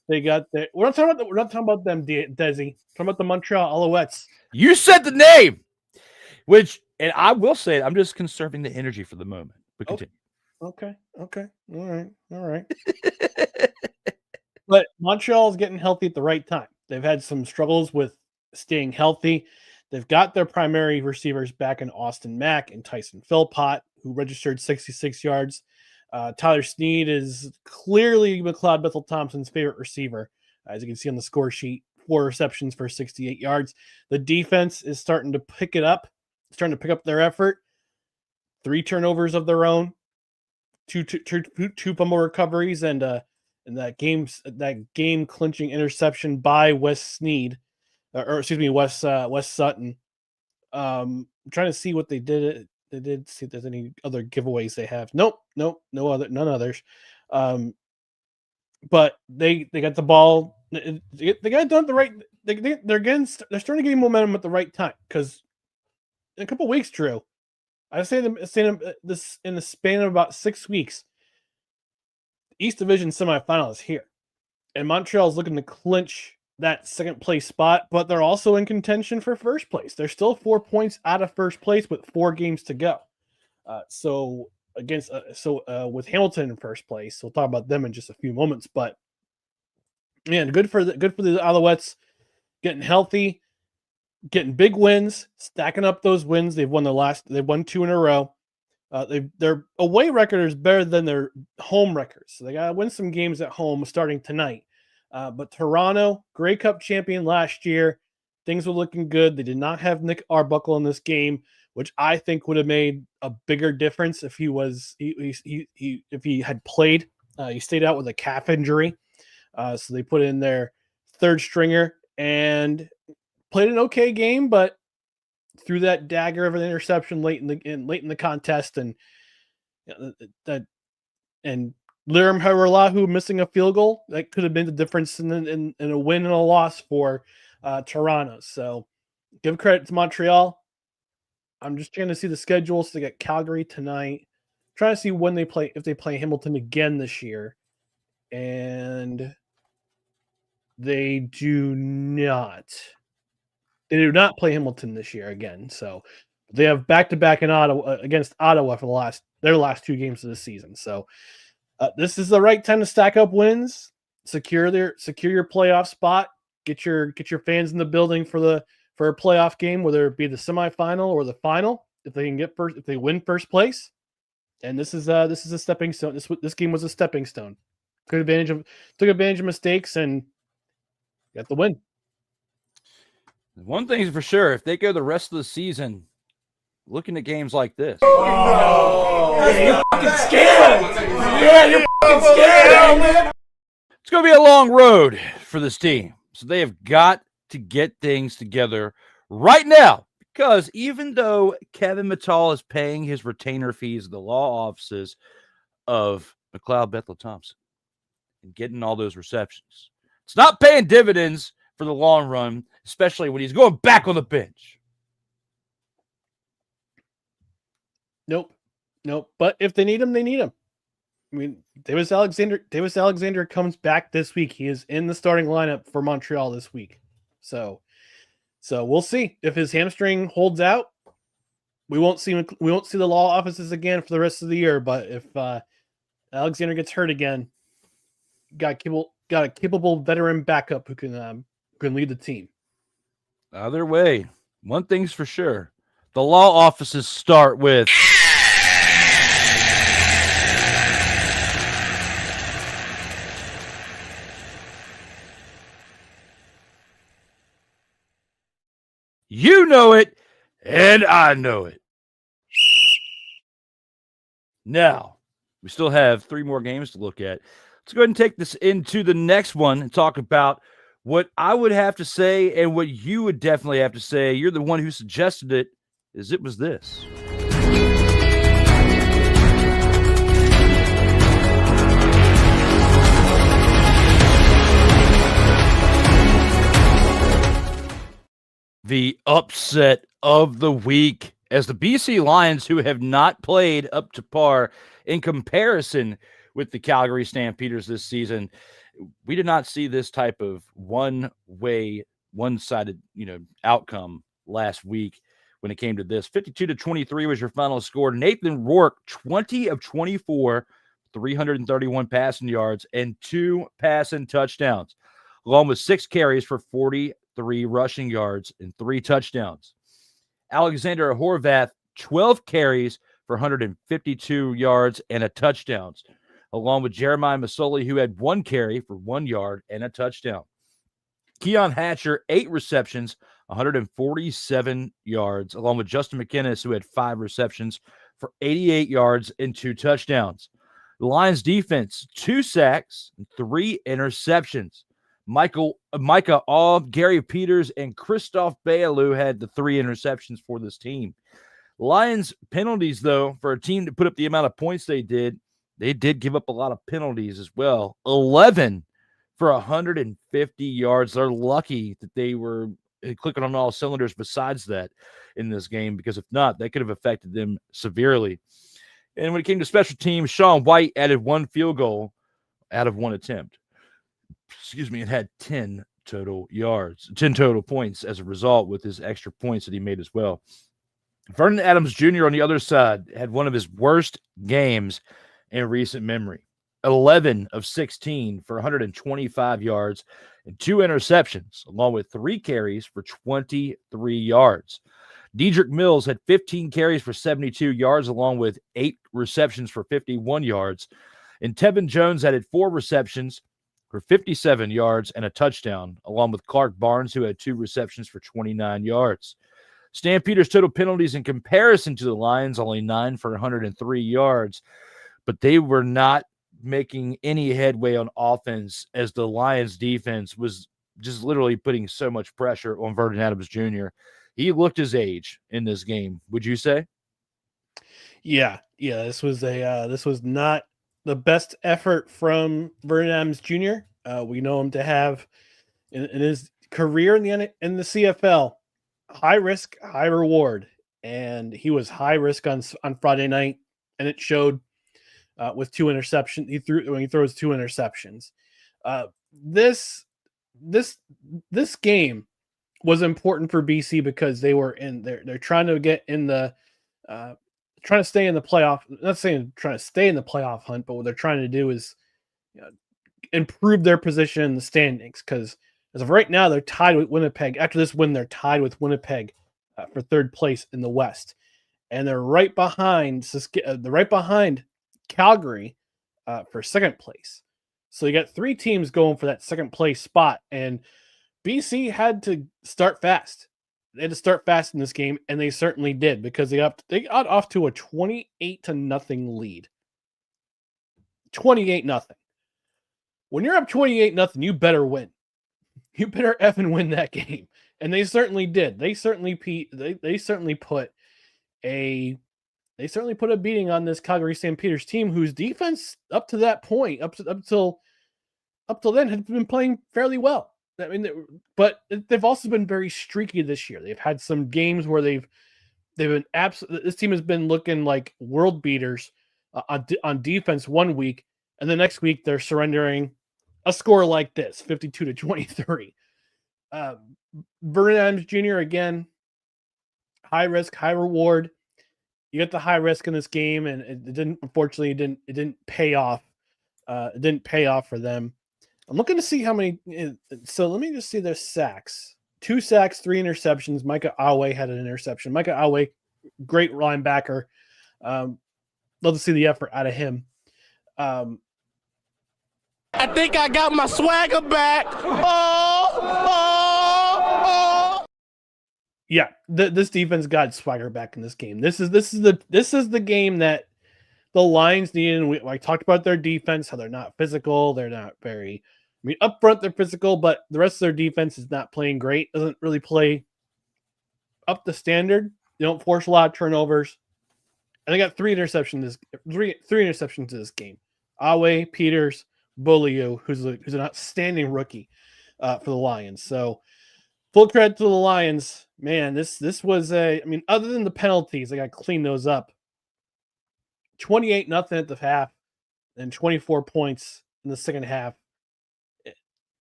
They got we're not talking about them, Desi. We're talking about the Montreal Alouettes. You said the name, and I will say I'm just conserving the energy for the moment. But continue. Okay. All right. But Montreal is getting healthy at the right time. They've had some struggles with staying healthy. They've got their primary receivers back in Austin Mack and Tyson Philpott, who registered 66 yards. Tyler Snead is clearly McLeod Bethel-Thompson's favorite receiver. As you can see on the score sheet, 4 receptions for 68 yards. The defense is starting to pick it up, starting to pick up their effort. 3 turnovers of their own, two fumble recoveries, and that game clinching interception by Wes Snead. Wes Sutton. I'm trying to see what they did. They did see if there's any other giveaways they have. Nope, none others. But they got the ball. They got it done at the right. They're starting to gain momentum at the right time because in a couple of weeks, Drew, I say this in the span of about 6 weeks. East Division semifinal is here, and Montreal is looking to clinch that second place spot, but they're also in contention for first place. They're still 4 points out of first place with 4 games to go. With Hamilton in first place, we'll talk about them in just a few moments. But man, good for the Alouettes. getting healthy, getting big wins, stacking up those wins. They've won 2 in a row. Their away record is better than their home records. So they got to win some games at home starting tonight. But Toronto, Grey Cup champion last year, things were looking good. They did not have Nick Arbuckle in this game, which I think would have made a bigger difference if if he had played. He stayed out with a calf injury, so they put in their third stringer and played an okay game, but threw that dagger of an interception late in the contest, and Liram Haralahu missing a field goal that could have been the difference in a win and a loss for Toronto. So give credit to Montreal. I'm just trying to see the schedule. So they got Calgary tonight. Trying to see when they play, if they play Hamilton again this year, and they do not. They do not play Hamilton this year again. So they have back-to-back in Ottawa against Ottawa for their last 2 games of the season. So this is the right time to stack up wins, secure your playoff spot, get your fans in the building for a playoff game, whether it be the semifinal or the final. If they win first place, and this is a stepping stone. This game was a stepping stone. Took advantage of mistakes and got the win. One thing's for sure, if they go the rest of the season looking at games like this. You're fucking scared. Yeah, you're fucking scared, man. It's going to be a long road for this team. So they have got to get things together right now, because even though Kevin Mittal is paying his retainer fees at the law offices of McLeod Bethel Thompson and getting all those receptions, it's not paying dividends for the long run, especially when he's going back on the bench. Nope. But if they need him, they need him. I mean, Davis Alexander comes back this week. He is in the starting lineup for Montreal this week. So we'll see if his hamstring holds out. We won't see the law offices again for the rest of the year. But if Alexander gets hurt again, got a capable veteran backup who can lead the team. Either way, one thing's for sure: the law offices start with. You know it, and I know it. Now, we still have 3 more games to look at. Let's go ahead and take this into the next one and talk about what I would have to say and what you would definitely have to say. You're the one who suggested it. It was this. The upset of the week, as the BC Lions, who have not played up to par in comparison with the Calgary Stampeders this season, we did not see this type of one-way, one-sided, outcome last week when it came to this. 52-23 was your final score. Nathan Rourke, 20 of 24, 331 passing yards and 2 passing touchdowns, along with 6 carries for 43 rushing yards and 3 touchdowns. Alexander Horvath, 12 carries for 152 yards and a touchdown, along with Jeremiah Masoli, who had 1 carry for 1 yard and a touchdown. Keon Hatcher, 8 receptions, 147 yards, along with Justin McInnes, who had 5 receptions for 88 yards and 2 touchdowns. The Lions defense, 2 sacks and 3 interceptions. Micah Aub, Gary Peters, and Christophe Bayalou had the 3 interceptions for this team. Lions penalties, though, for a team to put up the amount of points they did give up a lot of penalties as well. 11 for 150 yards. They're lucky that they were clicking on all cylinders besides that in this game, because if not, that could have affected them severely. And when it came to special teams, Sean White added 1 field goal out of 1 attempt. It had 10 total points as a result, with his extra points that he made as well. Vernon Adams Jr. on the other side had one of his worst games in recent memory. 11 of 16 for 125 yards and 2 interceptions, along with 3 carries for 23 yards. Dedrick Mills had 15 carries for 72 yards, along with 8 receptions for 51 yards. And Tevin Jones added 4 receptions for 57 yards and a touchdown, along with Clark Barnes, who had 2 receptions for 29 yards. Stampeders' total penalties in comparison to the Lions, only 9 for 103 yards, but they were not making any headway on offense as the Lions defense was just literally putting so much pressure on Vernon Adams Jr. He looked his age in this game, would you say? Yeah. This was not the best effort from Vernon Adams Jr. We know him to have in his career in the CFL, high risk, high reward, and he was high risk on Friday night, and it showed with 2 interceptions. He throws 2 interceptions. This game was important for BC because they were they're trying to get in the trying to stay in the playoff. Not saying trying to stay in the playoff hunt, but what they're trying to do is improve their position in the standings, because as of right now they're tied with Winnipeg. After this win, they're tied with Winnipeg for 3rd place in the West, and they're right behind Calgary for 2nd place. So you got 3 teams going for that 2nd place spot, and BC had to start fast. They had to start fast in this game, and they certainly did, because they got off to a 28-0 lead. 28-0. When you're up 28-0, you better win. You better effing win that game, and they certainly did. They certainly put a beating on this Calgary Stampeders team, whose defense up to that point, up till then, had been playing fairly well. I mean, but they've also been very streaky this year. They've had some games where they've been this team has been looking like world beaters on defense one week, and the next week they're surrendering a score like this, 52-23. Vernon Adams Jr. again, high risk, high reward. You get the high risk in this game, and it didn't pay off. It didn't pay off for them. I'm looking to see how many. So let me just see their sacks. 2 sacks, 3 interceptions. Micah Awe had an interception. Micah Awe, great linebacker. Love to see the effort out of him. I think I got my swagger back. Yeah, this defense got swagger back in this game. This is the game that the Lions needed. And I talked about their defense, how they're not physical. They're not very. I mean, up front they're physical, but the rest of their defense is not playing great. Doesn't really play up the standard. They don't force a lot of turnovers, and they got 3 interceptions. Three interceptions to this game. Awe, Peters, Beaulieu, who's an outstanding rookie for the Lions. So full credit to the Lions, man. This was other than the penalties, they got to clean those up. 28-0 at the half, and 24 points in the second half.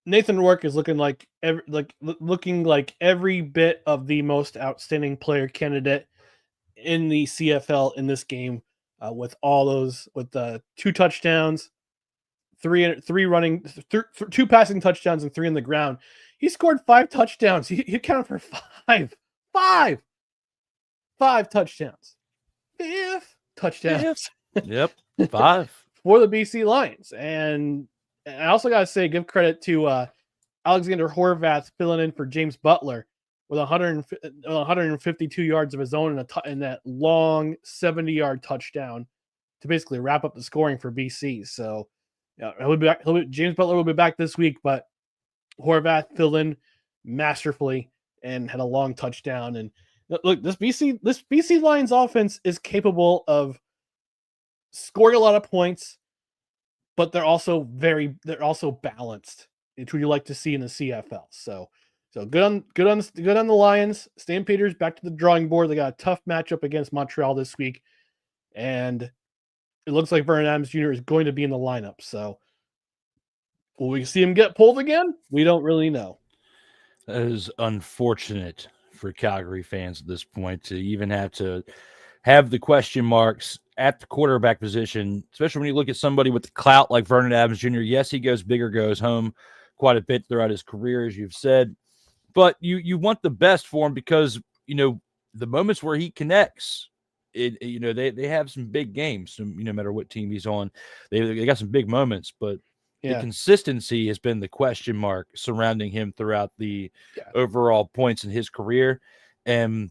Nathan Rourke is looking like every bit of the most outstanding player candidate in the CFL in this game, with 2 touchdowns, 2 passing touchdowns, and 3 on the ground. He scored 5 touchdowns. He accounted for 5 touchdowns. 5 touchdowns. Yep, 5 for the BC Lions. And I also got to give credit to Alexander Horvath filling in for James Butler with 152 yards of his own in that long 70-yard touchdown to basically wrap up the scoring for BC. So James Butler will be back this week, but Horvath filled in masterfully and had a long touchdown. And look, this BC Lions offense is capable of scoring a lot of points, but they're also balanced. It's what you like to see in the CFL. So good on the Lions. Stampeders back to the drawing board. They got a tough matchup against Montreal this week, and it looks like Vernon Adams Jr. is going to be in the lineup. So will we see him get pulled again? We don't really know. That is unfortunate for Calgary fans at this point to even have the question marks at the quarterback position, especially when you look at somebody with the clout like Vernon Adams Jr. Yes, he goes big or goes home quite a bit throughout his career, as you've said. But you want the best for him because, the moments where he connects, they have some big games, no matter what team he's on. They got some big moments, but the consistency has been the question mark surrounding him throughout the overall points in his career. And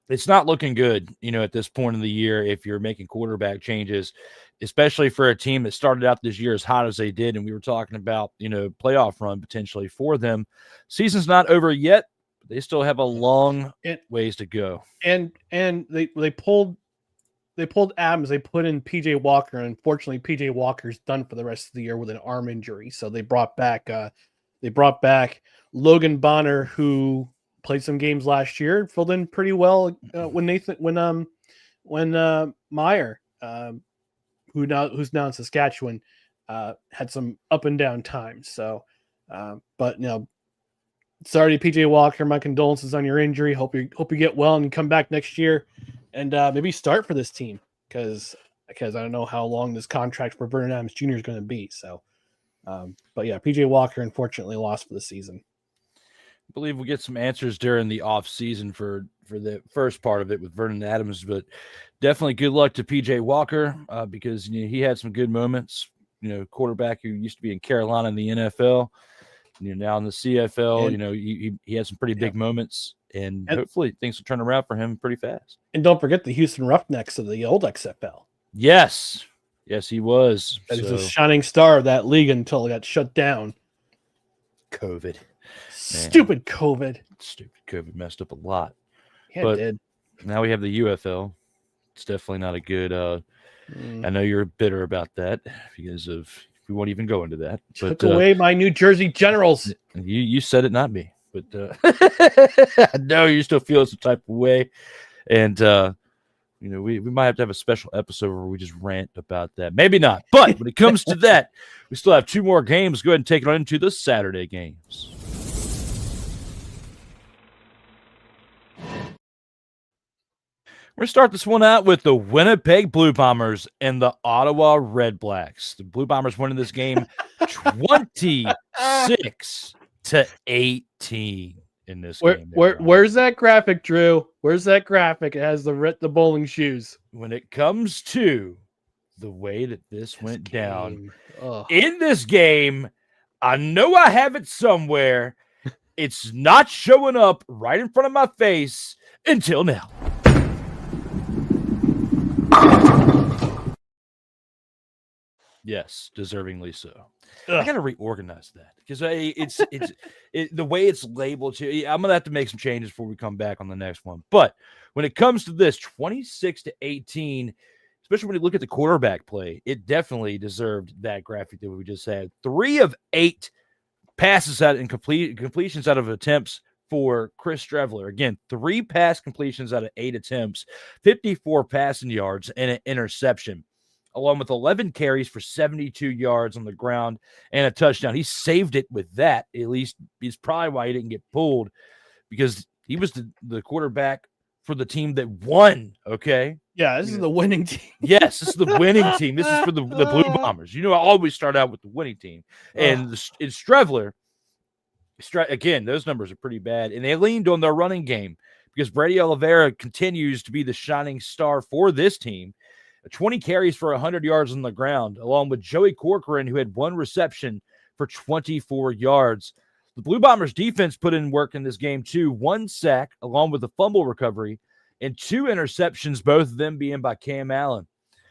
it's not looking good, at this point in the year if you're making quarterback changes, especially for a team that started out this year as hot as they did. And we were talking about, playoff run potentially for them. Season's not over yet. But they still have a long ways to go. And they pulled Adams. They put in PJ Walker. And unfortunately, PJ Walker's done for the rest of the year with an arm injury. So they brought back Logan Bonner, who played some games last year, filled in pretty well when Meyer, who's now in Saskatchewan, had some up and down times. So, but sorry to PJ Walker. My condolences on your injury. Hope you get well and you come back next year, and maybe start for this team because I don't know how long this contract for Vernon Adams Jr. is going to be. So, but yeah, PJ Walker unfortunately lost for the season. I believe we'll get some answers during the off season for the first part of it with Vernon Adams, but definitely good luck to PJ Walker because he had some good moments. Quarterback who used to be in Carolina in the NFL, now in the CFL. And, he had some pretty big moments, and hopefully things will turn around for him pretty fast. And don't forget the Houston Roughnecks of the old XFL. Yes, he was. He was a shining star of that league until it got shut down. COVID. Stupid COVID. Stupid COVID messed up a lot. Yeah, it did. Now we have the UFL. It's definitely not a good I know you're bitter about that because of we won't even go into that. Took away my New Jersey Generals. You said it, not me. But I know you still feel some type of way. And we might have to have a special episode where we just rant about that. Maybe not. But when it comes to that, we still have 2 more games. Go ahead and take it on into the Saturday games. We're going to start this one out with the Winnipeg Blue Bombers and the Ottawa Red Blacks. The Blue Bombers winning this game 26-18 in this game. Where's that graphic, Drew? Where's that graphic? It has the bowling shoes. When it comes to the way that this went down in this game, I know I have it somewhere. It's not showing up right in front of my face until now. Yes, deservingly so. I got to reorganize that because it's the way it's labeled. I'm gonna have to make some changes before we come back on the next one. But when it comes to this 26-18, especially when you look at the quarterback play, it definitely deserved that graphic that we just had. 3 of 8 passes out and completions out of attempts for Chris Streveler. Again, 3 pass completions out of 8 attempts, 54 passing yards, and an interception, along with 11 carries for 72 yards on the ground and a touchdown. He saved it with that. At least is probably why he didn't get pulled, because he was the quarterback for the team that won, okay? Yeah, this is the winning team. Yes, this is the winning team. This is for the Blue Bombers. I always start out with the winning team. And in Streveler, again, those numbers are pretty bad. And they leaned on their running game because Brady Oliveira continues to be the shining star for this team. 20 carries for 100 yards on the ground, along with Joey Corcoran, who had 1 reception for 24 yards. The Blue Bombers defense put in work in this game too. 1 sack, along with a fumble recovery, and 2 interceptions, both of them being by Cam Allen.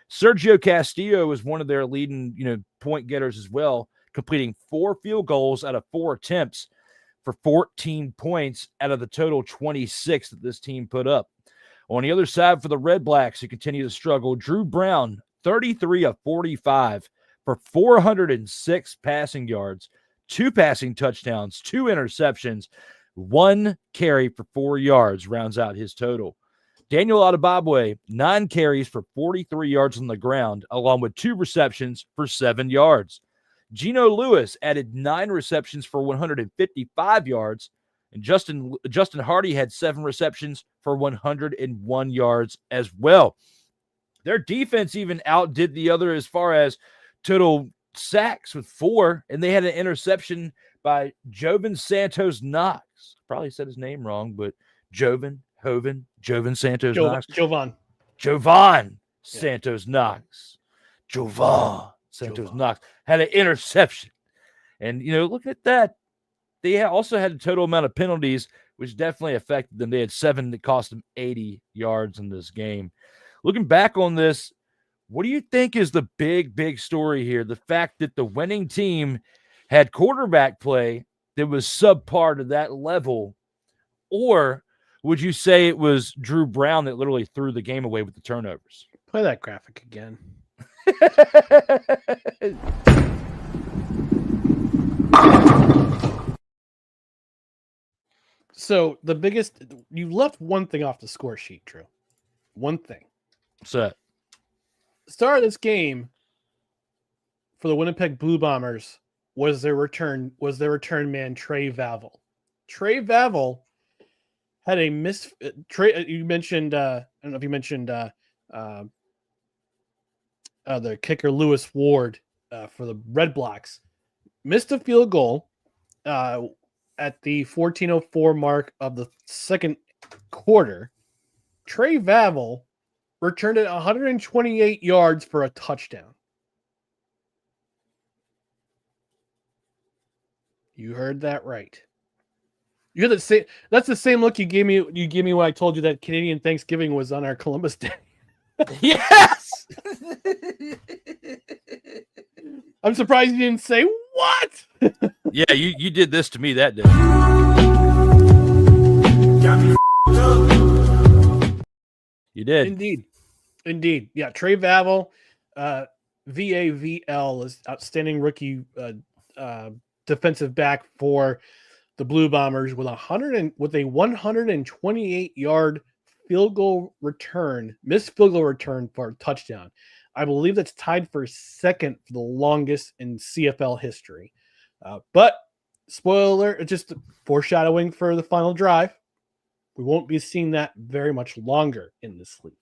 Sergio Castillo was one of their leading, point getters as well, completing 4 field goals out of 4 attempts for 14 points out of the total 26 that this team put up. On the other side for the Red Blacks, who continue to struggle, Drew Brown, 33 of 45 for 406 passing yards, 2 passing touchdowns, 2 interceptions, 1 carry for 4 yards rounds out his total. Daniel Adebabwe, 9 carries for 43 yards on the ground, along with 2 receptions for 7 yards. Geno Lewis added 9 receptions for 155 yards, and Justin Hardy had 7 receptions for 101 yards as well. Their defense even outdid the other as far as total sacks with 4, and they had an interception by Jovan Santos Knox. Probably said his name wrong, but Jovan Santos Knox. Jovan Santos Knox. Jovan Santos Knox had an interception. And, look at that. They also had a total amount of penalties, which definitely affected them. They had 7 that cost them 80 yards in this game. Looking back on this, what do you think is the big story here? The fact that the winning team had quarterback play that was subpar to that level, or would you say it was Drew Brown that literally threw the game away with the turnovers? Play that graphic again. So you left one thing off the score sheet, Drew. One thing. What's that? Start of this game for the Winnipeg Blue Bombers was their return man Trey Vavel. Trey Vavel had a miss. You mentioned I don't know if you mentioned the kicker Lewis Ward for the Red Blacks missed a field goal at the 14:04 mark of the second quarter. Trey Vavel returned it 128 yards for a touchdown. You heard that right. You had the same. That's the same look you gave me. You gave me when I told you that Canadian Thanksgiving was on our Columbus Day. Yes. I'm surprised you didn't say what. Yeah, you did this to me that day. You did. Indeed. Yeah, Trey Vavel, VAVL is outstanding rookie defensive back for the Blue Bombers with a 128-yard missed field goal return for a touchdown. I believe that's tied for second for the longest in CFL history. But spoiler alert, just foreshadowing for the final drive. We won't be seeing that very much longer in this league.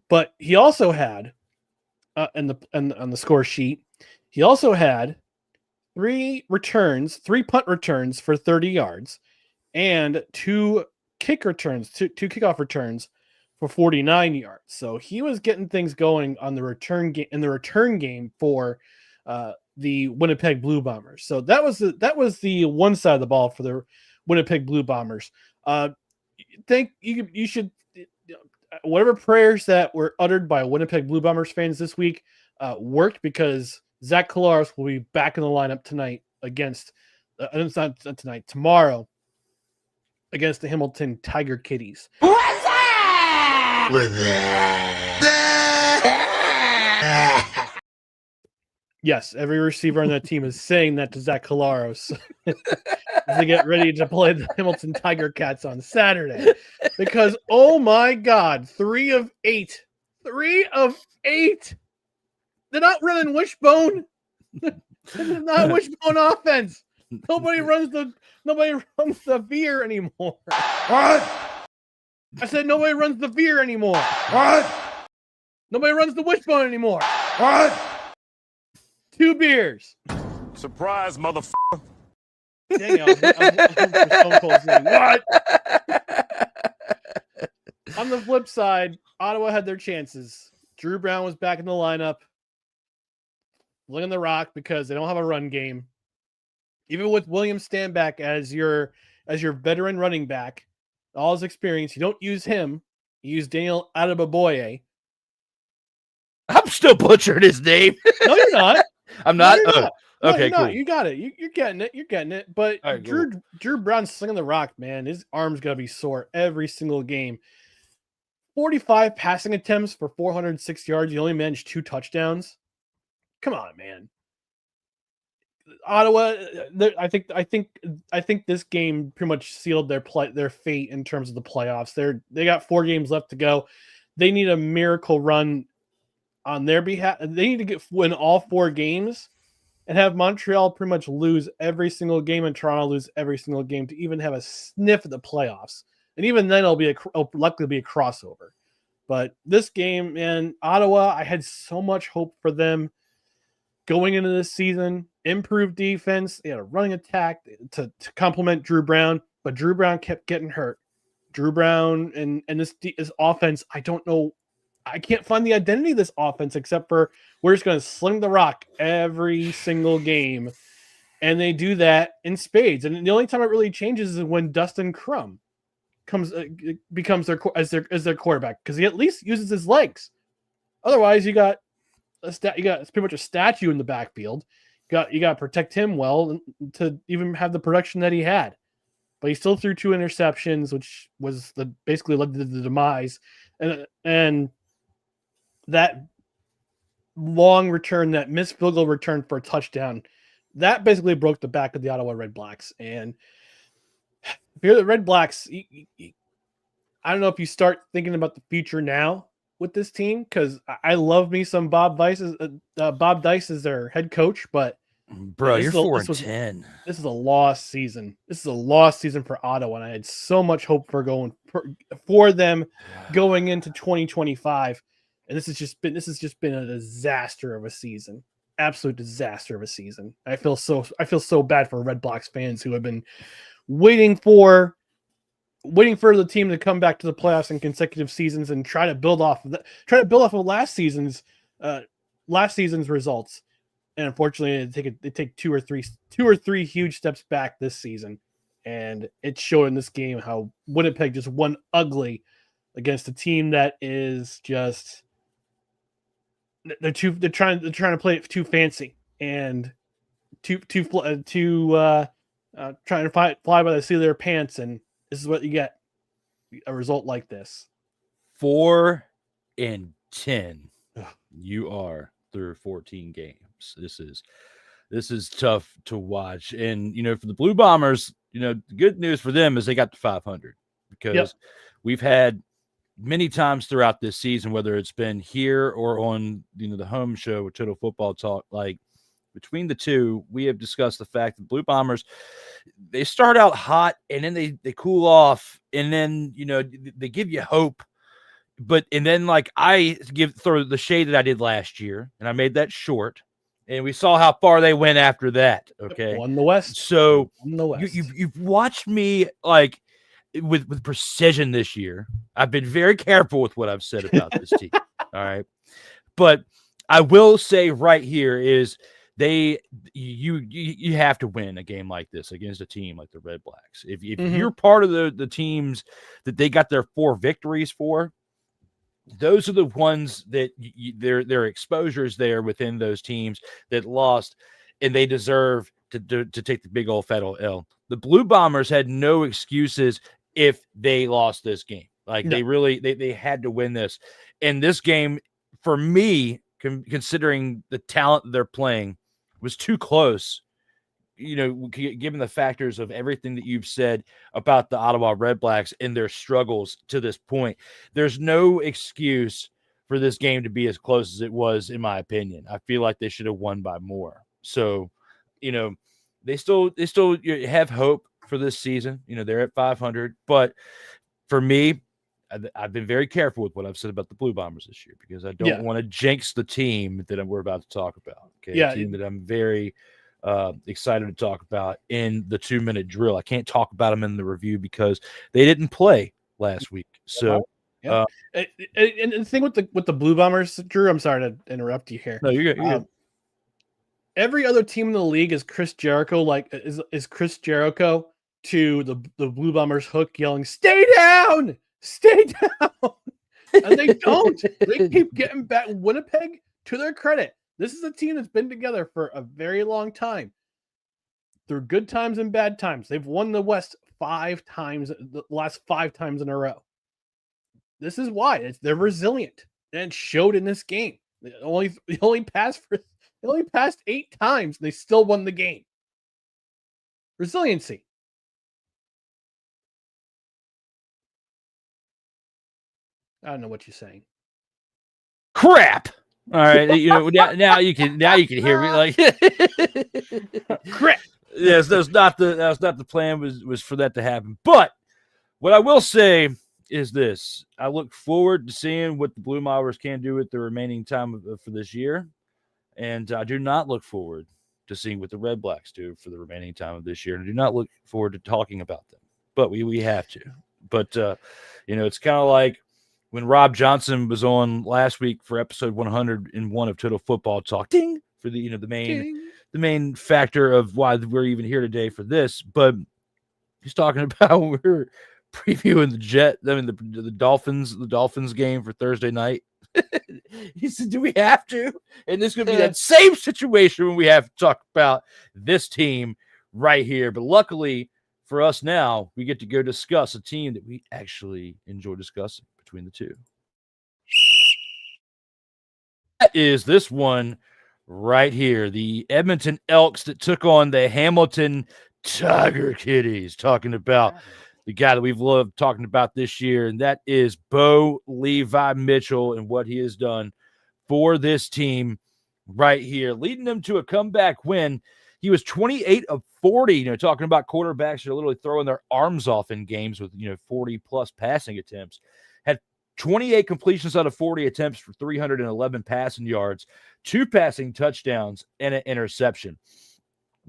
But he also had on the score sheet, he also had 3 punt returns for 30 yards and 2 kickoff returns for 49 yards. So he was getting things going on the return game for the Winnipeg Blue Bombers. So that was the one side of the ball for the Winnipeg Blue Bombers. You should whatever prayers that were uttered by Winnipeg Blue Bombers fans this week worked, because Zach Collaros will be back in the lineup tonight against tomorrow against the Hamilton Tiger Kitties. What's that? Yes, every receiver on that team is saying that to Zach Collaros to get ready to play the Hamilton Tiger Cats on Saturday. Because, oh my God, 3 of 8. 3 of 8. They're not running wishbone. This is not wishbone offense. Nobody runs the veer anymore. What? I said nobody runs the veer anymore. What? Nobody runs the wishbone anymore. What? 2 beers. Surprise, motherfucker. Dang it, what? On the flip side, Ottawa had their chances. Drew Brown was back in the lineup, flinging the rock because they don't have a run game. Even with William Stanback as your veteran running back, all his experience, you don't use him. You use Daniel Adebaboye. I'm still butchering his name. No, you're not. I'm not. No, you're not. No, Okay, you're cool. not. You got it. You're getting it. You're getting it. But Right, Drew Brown's slinging the rock, man. His arm's gonna be sore every single game. 45 passing attempts for 406 yards. He only managed 2 touchdowns. Come on, man. Ottawa, I think this game pretty much sealed their fate in terms of the playoffs. They got 4 games left to go. They need a miracle run on their behalf. They need to win all 4 games and have Montreal pretty much lose every single game and Toronto lose every single game to even have a sniff at the playoffs. And even then, it'll likely be a crossover. But this game, man, Ottawa, I had so much hope for them going into this season. Improved defense, they had a running attack to complement Drew Brown, but Drew Brown kept getting hurt. Drew Brown and this offense, I don't know. I can't find the identity of this offense except for we're just going to sling the rock every single game. And they do that in spades. And the only time it really changes is when Dustin Crum becomes their quarterback, because he at least uses his legs. Otherwise, you got pretty much a statue in the backfield. You got to protect him well to even have the production that he had. But he still threw 2 interceptions, which was basically led to the demise. And that long return, that missed field goal return for a touchdown, that basically broke the back of the Ottawa Red Blacks. And if you're the Red Blacks, I don't know if you start thinking about the future now with this team, because I love me some Bob Dice as their head coach, but bro, you're 4-10. This is a lost season. This is a lost season for Ottawa, and I had so much hope for them going into 2025, and this has just been a disaster of a season. Absolute disaster of a season. I feel so bad for Red Blacks fans who have been waiting for the team to come back to the playoffs in consecutive seasons and try to build off of last season's results. And unfortunately, they take two or three huge steps back this season, and it showed in this game how Winnipeg just won ugly against a team that is just they're trying to play it too fancy and trying to fly by the seat of their pants, and this is what you get, a result like this. 4-10. Ugh. You are through 14 games. This is tough to watch. And for the Blue Bombers, the good news for them is they got to 500, because we've had many times throughout this season, whether it's been here or on the home show with Total Football Talk, like between the two, we have discussed the fact that Blue Bombers, they start out hot and then they cool off, and then they give you hope. And then like I throw the shade that I did last year, and I made that short, and we saw how far they went after that. Okay, won the West. So won the West. You've watched me like with precision this year. I've been very careful with what I've said about this team. All right, but I will say right here is you have to win a game like this against a team like the Red Blacks. If you're part of the teams that they got their 4 victories for, those are the ones that their exposures there within those teams that lost, and they deserve to take the big old fat old L. The Blue Bombers had no excuses if they lost this game. Like they really they had to win this. And this game, for me, considering the talent they're playing, was too close. Given the factors of everything that you've said about the Ottawa Red Blacks and their struggles to this point, there's no excuse for this game to be as close as it was, in my opinion. I feel like they should have won by more. So, they still have hope for this season. They're at 500, but for me, I've been very careful with what I've said about the Blue Bombers this year, because I don't want to jinx the team that we're about to talk about. Okay, a team that I'm very excited to talk about in the 2-minute drill. I can't talk about them in the review because they didn't play last week. So, and the thing with the Blue Bombers, Drew, I'm sorry to interrupt you here. No, you're good. Every other team in the league is Chris Jericho, is Chris Jericho to the Blue Bombers hook, yelling, "Stay down! Stay down!" And they don't. They keep getting back. Winnipeg, to their credit, this is a team that's been together for a very long time. Through good times and bad times. They've won the West 5 times, the last 5 times in a row. This is why. They're resilient. And it showed in this game. They only passed 8 times. And they still won the game. Resiliency. I don't know what you're saying. Crap. All right, now you can hear me like crap. Yes, that was not the plan was for that to happen. But what I will say is this. I look forward to seeing what the Blue Mowers can do with the remaining time for this year. And I do not look forward to seeing what the Red Blacks do for the remaining time of this year. And I do not look forward to talking about them. But we have to. But, it's kind of like when Rob Johnson was on last week for episode 101 of Total Football Talk. Ding! For the main factor of why we're even here today for this. But he's talking about when we were previewing the Dolphins game for Thursday night. He said, do we have to? And this could be that same situation when we have to talk about this team right here. But luckily for us now, we get to go discuss a team that we actually enjoy discussing between the two. That is this one right here. The Edmonton Elks that took on the Hamilton Tiger Kitties. Talking about the guy that we've loved talking about this year, and that is Bo Levi Mitchell and what he has done for this team right here, leading them to a comeback win. He was 28 of 40, talking about quarterbacks that are literally throwing their arms off in games with, 40-plus passing attempts. Had 28 completions out of 40 attempts for 311 passing yards, 2 passing touchdowns, and an interception.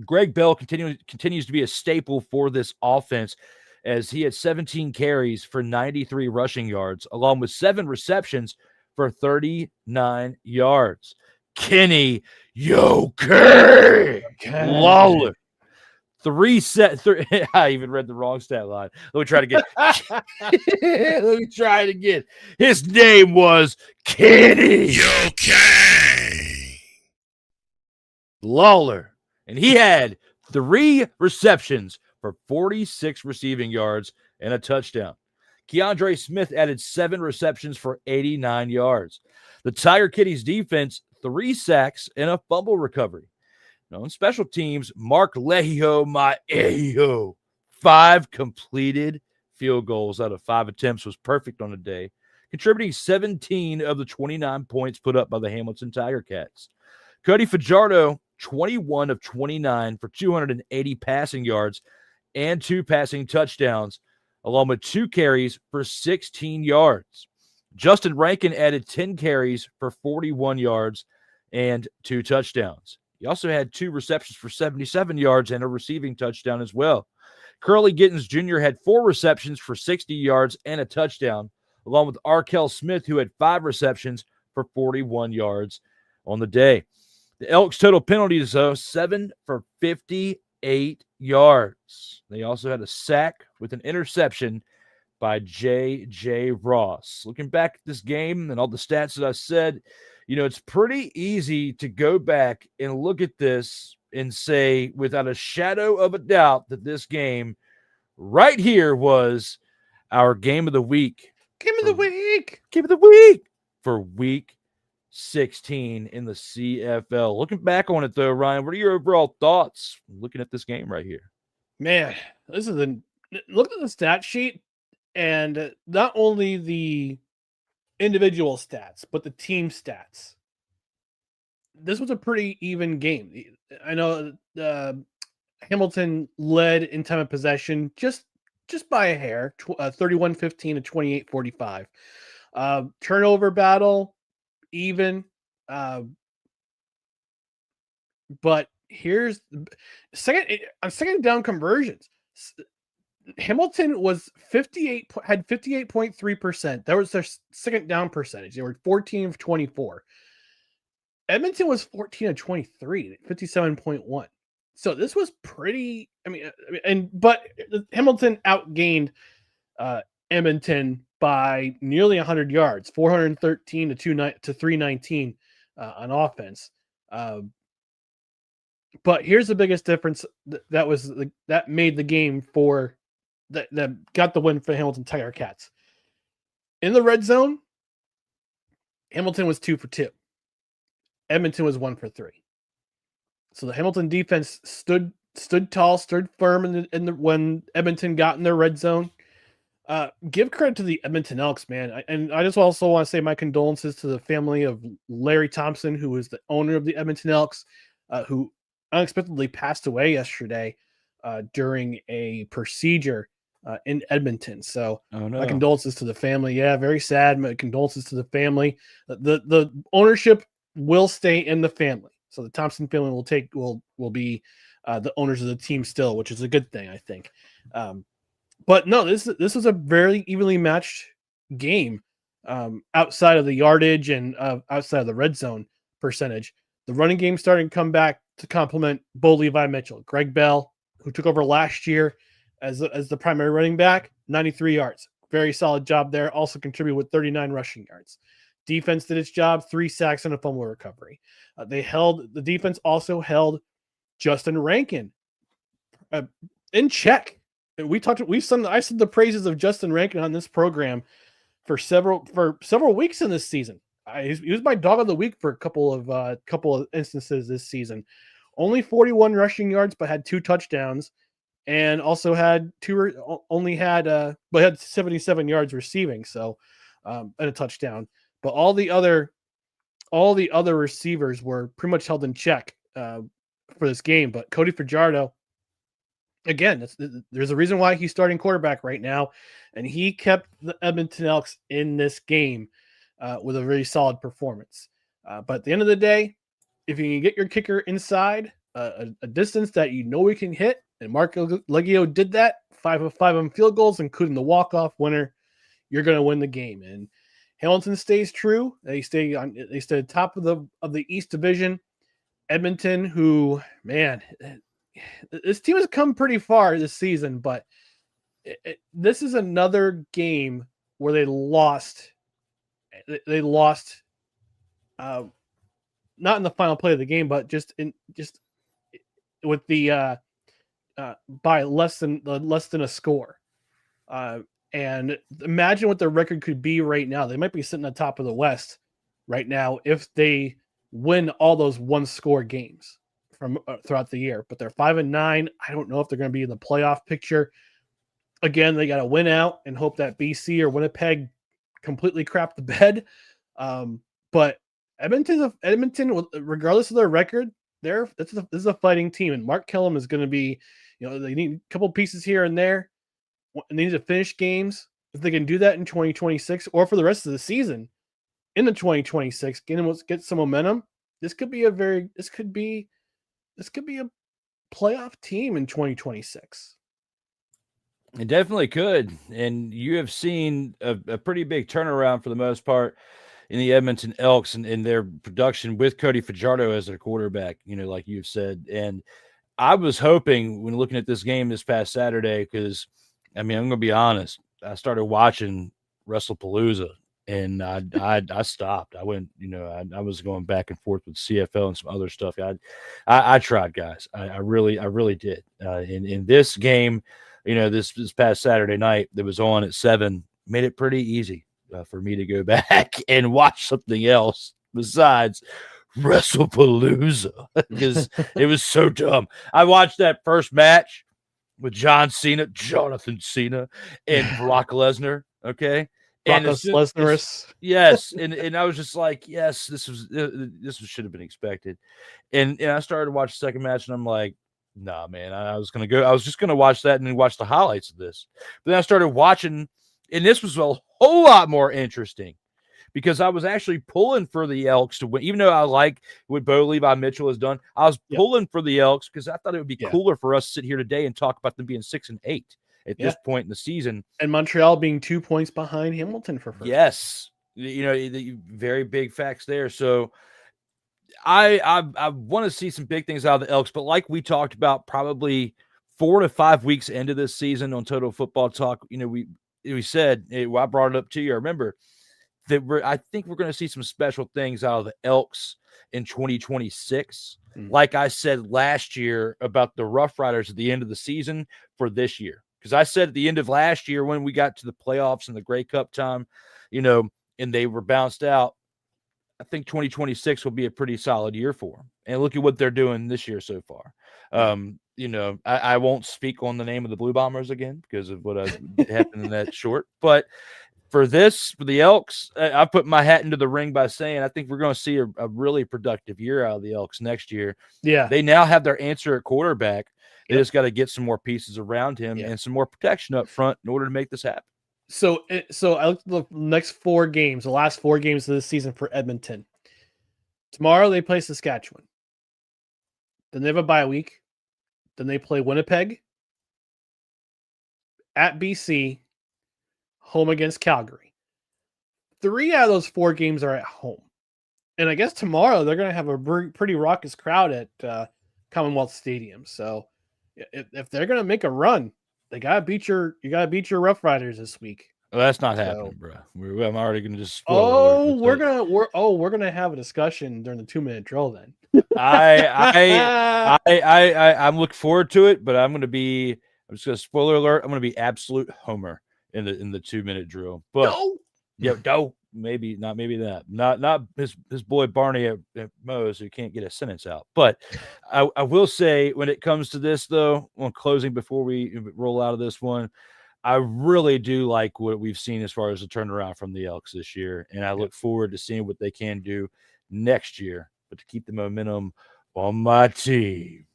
Greg Bell continues to be a staple for this offense, as he had 17 carries for 93 rushing yards, along with 7 receptions for 39 yards. Kenny Lawler. I even read the wrong stat line. Let me try to get let me try it again. His name was Kenny Lawler, and he had 3 receptions for 46 receiving yards and a touchdown. Keandre Smith added 7 receptions for 89 yards. The Tiger Kitties defense, 3 sacks and a fumble recovery. On special teams, Mark Lehio, 5 completed field goals out of 5 attempts, was perfect on the day, contributing 17 of the 29 points put up by the Hamilton Tiger Cats. Cody Fajardo, 21 of 29 for 280 passing yards and 2 passing touchdowns, along with 2 carries for 16 yards. Justin Rankin added 10 carries for 41 yards and 2 touchdowns. He also had 2 receptions for 77 yards and a receiving touchdown as well. Curly Gittens Jr. had 4 receptions for 60 yards and a touchdown, along with Arkell Smith, who had 5 receptions for 41 yards on the day. The Elks' total penalties, though, 7 for 58 yards. They also had a sack with an interception by J.J. Ross. Looking back at this game and all the stats that I said, it's pretty easy to go back and look at this and say without a shadow of a doubt that this game right here was our game of the week. Game of the week for week 16 in the CFL. Looking back on it, though, Ryan, what are your overall thoughts looking at this game right here? Man, look at the stat sheet, and not only the individual stats, but the team stats. This was a pretty even game. I know Hamilton led in time of possession just by a hair, 31-15 to 28-45. Turnover battle, even. But here's second down conversions. Hamilton was had 58.3%. That was their second down percentage. They were 14 of 24. Edmonton was 14 of 23, 57.1. So this was pretty. But Hamilton outgained Edmonton by nearly 100 yards, 413 to 319 on offense. But here's the biggest difference that made the game for. That got the win for Hamilton Tiger Cats. In the red zone, Hamilton was 2 for 2. Edmonton was 1 for 3. So the Hamilton defense stood tall, stood firm when Edmonton got in their red zone. Give credit to the Edmonton Elks, man. And I just also want to say my condolences to the family of Larry Thompson, who is the owner of the Edmonton Elks, who unexpectedly passed away yesterday during a procedure in Edmonton. So Oh my no. condolences to the family. Yeah, very sad. My condolences to the family. The ownership will stay in the family. So the Thompson family will be the owners of the team still, which is a good thing, I think. But no, this was a very evenly matched game outside of the yardage and outside of the red zone percentage. The running game starting to come back to complement Bo Levi Mitchell. Greg Bell, who took over last year as the primary running back, 93 yards. Very solid job there. Also contributed with 39 rushing yards. Defense did its job, 3 sacks and a fumble recovery. The defense also held Justin Rankin in check. I said the praises of Justin Rankin on this program for several weeks in this season. He was my dog of the week for a couple of instances this season. Only 41 rushing yards, but had 2 touchdowns, and also had but had 77 yards receiving. So, and a touchdown. But all the other receivers were pretty much held in check for this game. But Cody Fajardo, again, there's a reason why he's starting quarterback right now, and he kept the Edmonton Elks in this game with a very solid performance. But at the end of the day, if you can get your kicker inside a distance that you know he can hit, and Marco Leggio did that, 5 of 5 on field goals, including the walk-off winner, you're going to win the game. And Hamilton stays true. They stay top of the East Division. Edmonton, who, man, this team has come pretty far this season, but this is another game where they lost. They lost, not in the final play of the game, but just with the by less than a score. And imagine what their record could be right now. They might be sitting on top of the West right now if they win all those 1-score games from throughout the year. But they're 5-9. I don't know if they're going to be in the playoff picture. Again, they got to win out and hope that BC or Winnipeg completely crap the bed. But Edmonton, regardless of their record, this is a fighting team, and Mark Kellum is going to be, they need a couple pieces here and there. And they need to finish games. If they can do that in 2026 or for the rest of the season in the 2026, get some momentum. This could be a playoff team in 2026. It definitely could. And you have seen a pretty big turnaround for the most part in the Edmonton Elks and in their production with Cody Fajardo as their quarterback, like you've said. And I was hoping when looking at this game this past Saturday, because I'm going to be honest, I started watching WrestlePalooza and I stopped. I went, I was going back and forth with CFL and some other stuff. I tried, guys. I really did. In this game, this past Saturday night that was on at 7, made it pretty easy for me to go back and watch something else besides WrestlePalooza because it was so dumb. I watched that first match with Jonathan Cena, and Brock Lesnar. Okay. Lesnar. Yes. And I was just like, yes, this should have been expected. And I started to watch the second match and I'm like, nah, man, I was just going to watch that and then watch the highlights of this. But then I started watching, and this was a whole lot more interesting because I was actually pulling for the Elks to win. Even though I like what Bo Levi Mitchell has done, I was pulling for the Elks because I thought it would be cooler for us to sit here today and talk about them being 6-8 at this point in the season. And Montreal being 2 points behind Hamilton for first. Yes. The very big facts there. So I want to see some big things out of the Elks, but like we talked about probably 4 to 5 weeks into this season on Total Football Talk, we said, I brought it up to you. I remember that I think we're going to see some special things out of the Elks in 2026. Like I said last year about the Rough Riders at the end of the season for this year. Because I said at the end of last year when we got to the playoffs and the Grey Cup time, and they were bounced out, I think 2026 will be a pretty solid year for them. And look at what they're doing this year so far. I won't speak on the name of the Blue Bombers again because of what happened in that short. But for the Elks, I put my hat into the ring by saying I think we're going to see a really productive year out of the Elks next year. Yeah. They now have their answer at quarterback. They just got to get some more pieces around him and some more protection up front in order to make this happen. So I looked at the next 4 games, the last 4 games of this season for Edmonton. Tomorrow they play Saskatchewan. Then they have a bye week. Then they play Winnipeg, at BC, home against Calgary. 3 out of those 4 games are at home. And I guess tomorrow they're going to have a pretty raucous crowd at Commonwealth Stadium. So if they're going to make a run, you got to beat your Rough Riders this week. Well, that's not happening, bro. I'm already going to just. We're gonna have a discussion during the 2-minute drill. Then I'm looking forward to it, but I'm just going to spoiler alert. I'm going to be absolute homer in the 2-minute drill. But maybe not. Not his boy Barney at Moe's, who can't get a sentence out. But I will say, when it comes to this, though, on closing before we roll out of this one, I really do like what we've seen as far as the turnaround from the Elks this year, and I look forward to seeing what they can do next year. But to keep the momentum on my team,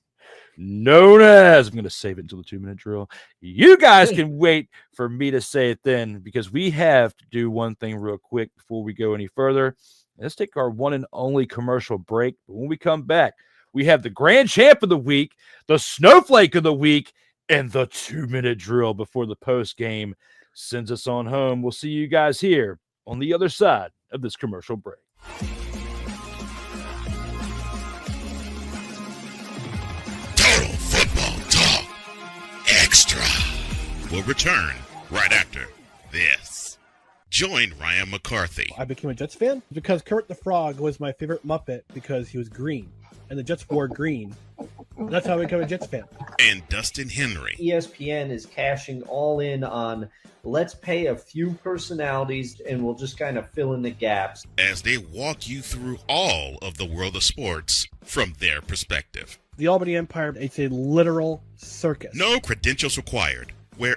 known as, I'm going to save it until the 2-minute drill. You guys can wait for me to say it then, because we have to do one thing real quick before we go any further. Let's take our one and only commercial break. But when we come back, we have the grand champ of the week, the snowflake of the week, and the 2-minute drill before the post game sends us on home. We'll see you guys here on the other side of this commercial break. Total Football Talk Extra will return right after this. Join Ryan McCarthy. I became a Jets fan because Kermit the Frog was my favorite Muppet because he was green, and the Jets wore green. That's how I became a Jets fan. And Dustin Henry. ESPN is cashing all in on, let's pay a few personalities and we'll just kind of fill in the gaps, as they walk you through all of the world of sports from their perspective. The Albany Empire, it's a literal circus. No credentials required. Where,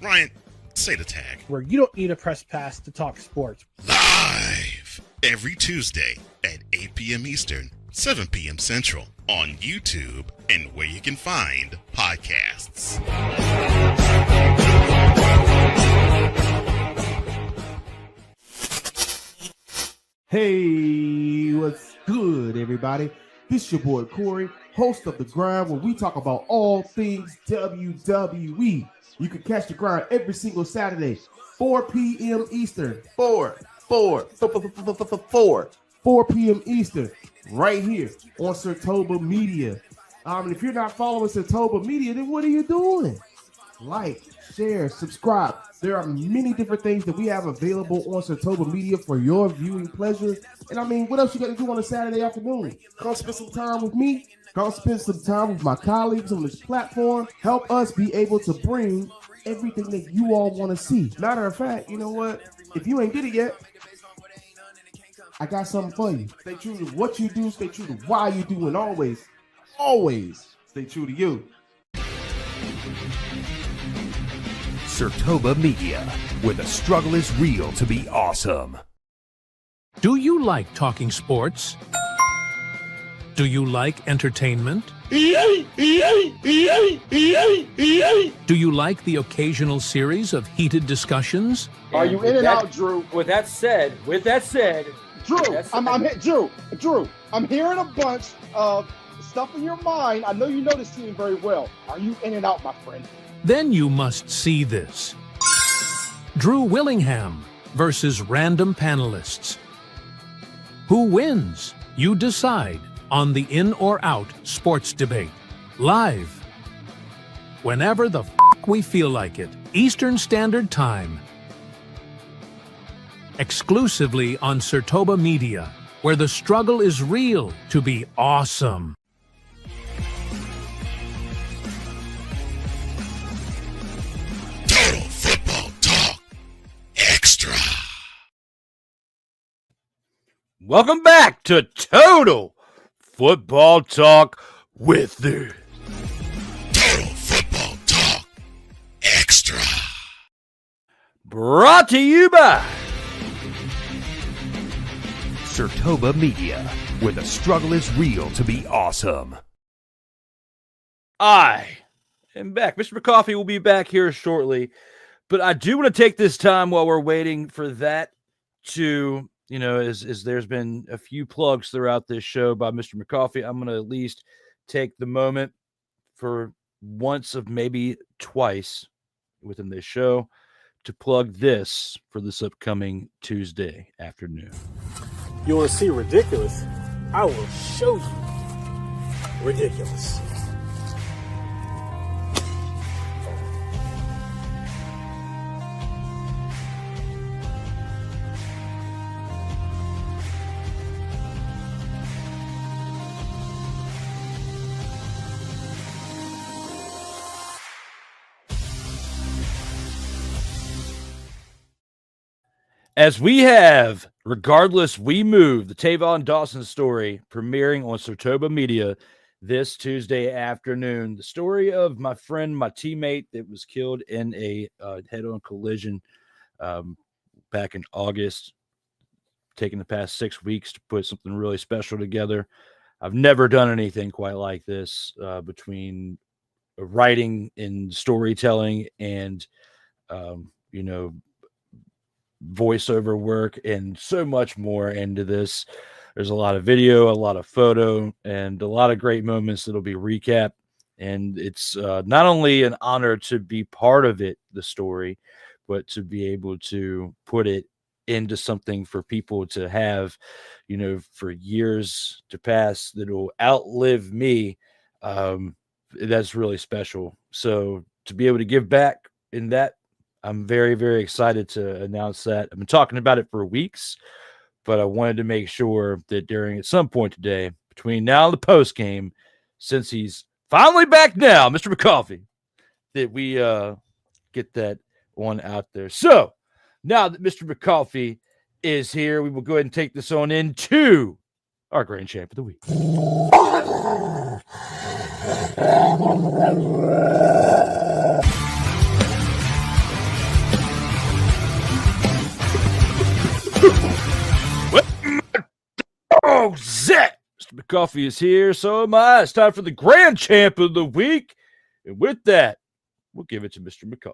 Ryan, say the tag. Where you don't need a press pass to talk sports. Live every Tuesday at 8 p.m. Eastern, 7 p.m. Central on YouTube and where you can find podcasts. Hey, what's good, everybody? This your boy Corey, host of The Grind, where we talk about all things WWE. You can catch The Grind every single Saturday, 4 p.m. Eastern. 4 p.m. Eastern, right here on Sertoba Media. If you're not following Sertoba Media, then what are you doing? Like, share, subscribe. There are many different things that we have available on Sertoba Media for your viewing pleasure. And what else you got to do on a Saturday afternoon? Come spend some time with me. Come spend some time with my colleagues on this platform. Help us be able to bring everything that you all want to see. Matter of fact, you know what? If you ain't did it yet, I got something for you. Stay true to what you do. Stay true to why you do. And always stay true to you. Sertoba Media, where the struggle is real to be awesome. Do you like talking sports? Do you like entertainment? Do you like the occasional series of heated discussions? Are you in and out, Drew? With that said, Drew, I'm hearing a bunch of stuff in your mind. I know you know this team very well. Are you in and out, my friend? Then you must see this. Drew Willingham versus random panelists. Who wins? You decide on the In or Out sports debate. Live. Whenever the we feel like it. Eastern Standard Time. Exclusively on Sertoba Media, where the struggle is real to be awesome. Total Football Talk Extra. Welcome back to Total Football Talk with the Total Football Talk Extra. Brought to you by Sertoba Media, where the struggle is real to be awesome. I And back. Mr. McCoffey will be back here shortly. But I do want to take this time while we're waiting for that to, as there's been a few plugs throughout this show by Mr. McCoffey, I'm going to at least take the moment for once of maybe twice within this show to plug this for this upcoming Tuesday afternoon. You want to see ridiculous? I will show you ridiculous. As we have, regardless, we move the Tavon Dawson story premiering on Sartoba Media this Tuesday afternoon. The story of my friend, my teammate that was killed in a head-on collision back in August, taking the past 6 weeks to put something really special together. I've never done anything quite like this between writing and storytelling and, voiceover work and so much more into this. There's a lot of video, a lot of photo, and a lot of great moments that'll be recapped. And it's not only an honor to be part of it, the story, but to be able to put it into something for people to have, for years to pass that'll outlive me. That's really special. So to be able to give back in that, I'm very, very excited to announce that. I've been talking about it for weeks, but I wanted to make sure that at some point today, between now and the post game, since he's finally back now, Mr. McCoffey, that we get that one out there. So now that Mr. McCoffey is here, we will go ahead and take this on into our Grand Champ of the Week. Oh, Zach! Mr. McCoffey is here, so am I. It's time for the Grand Champ of the Week. And with that, we'll give it to Mr. McCoffey.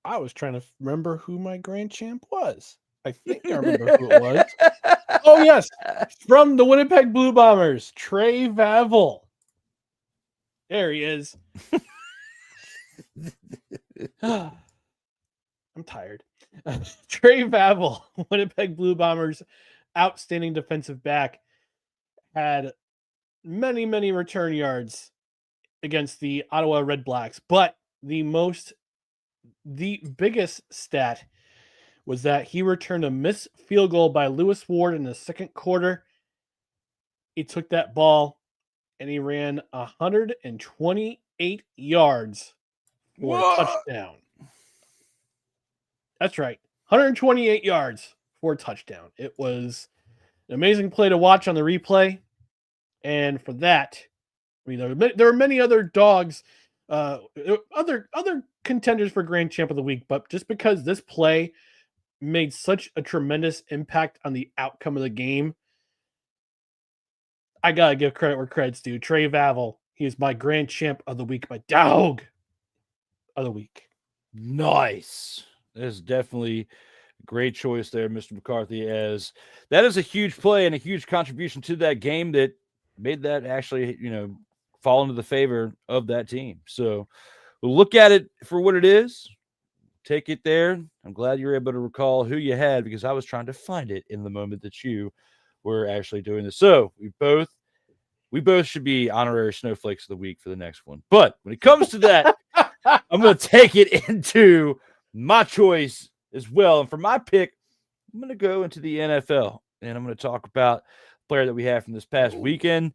I was trying to remember who my grand champ was. I think I remember who it was. Oh, yes. From the Winnipeg Blue Bombers, Trey Vavel. There he is. I'm tired. Trey Vavel, Winnipeg Blue Bombers, outstanding defensive back, had many, many return yards against the Ottawa Red Blacks. But the biggest stat was that he returned a missed field goal by Lewis Ward in the second quarter. He took that ball and he ran 128 yards for a touchdown. That's right. 128 yards for a touchdown. It was an amazing play to watch on the replay. And for that, I mean, there were many other dogs, other contenders for Grand Champ of the Week, but just because this play made such a tremendous impact on the outcome of the game, I gotta give credit where credit's due. Trey Vavel, he is my Grand Champ of the Week, my dog of the week. Nice. That's definitely a great choice there, Mr. McCarthy, as that is a huge play and a huge contribution to that game that made that actually, fall into the favor of that team. So we'll look at it for what it is. Take it there. I'm glad you were able to recall who you had because I was trying to find it in the moment that you were actually doing this. So we both should be honorary snowflakes of the week for the next one. But when it comes to that, I'm going to take it into my choice as well. And for my pick, I'm going to go into the NFL and I'm going to talk about a player that we have from this past weekend.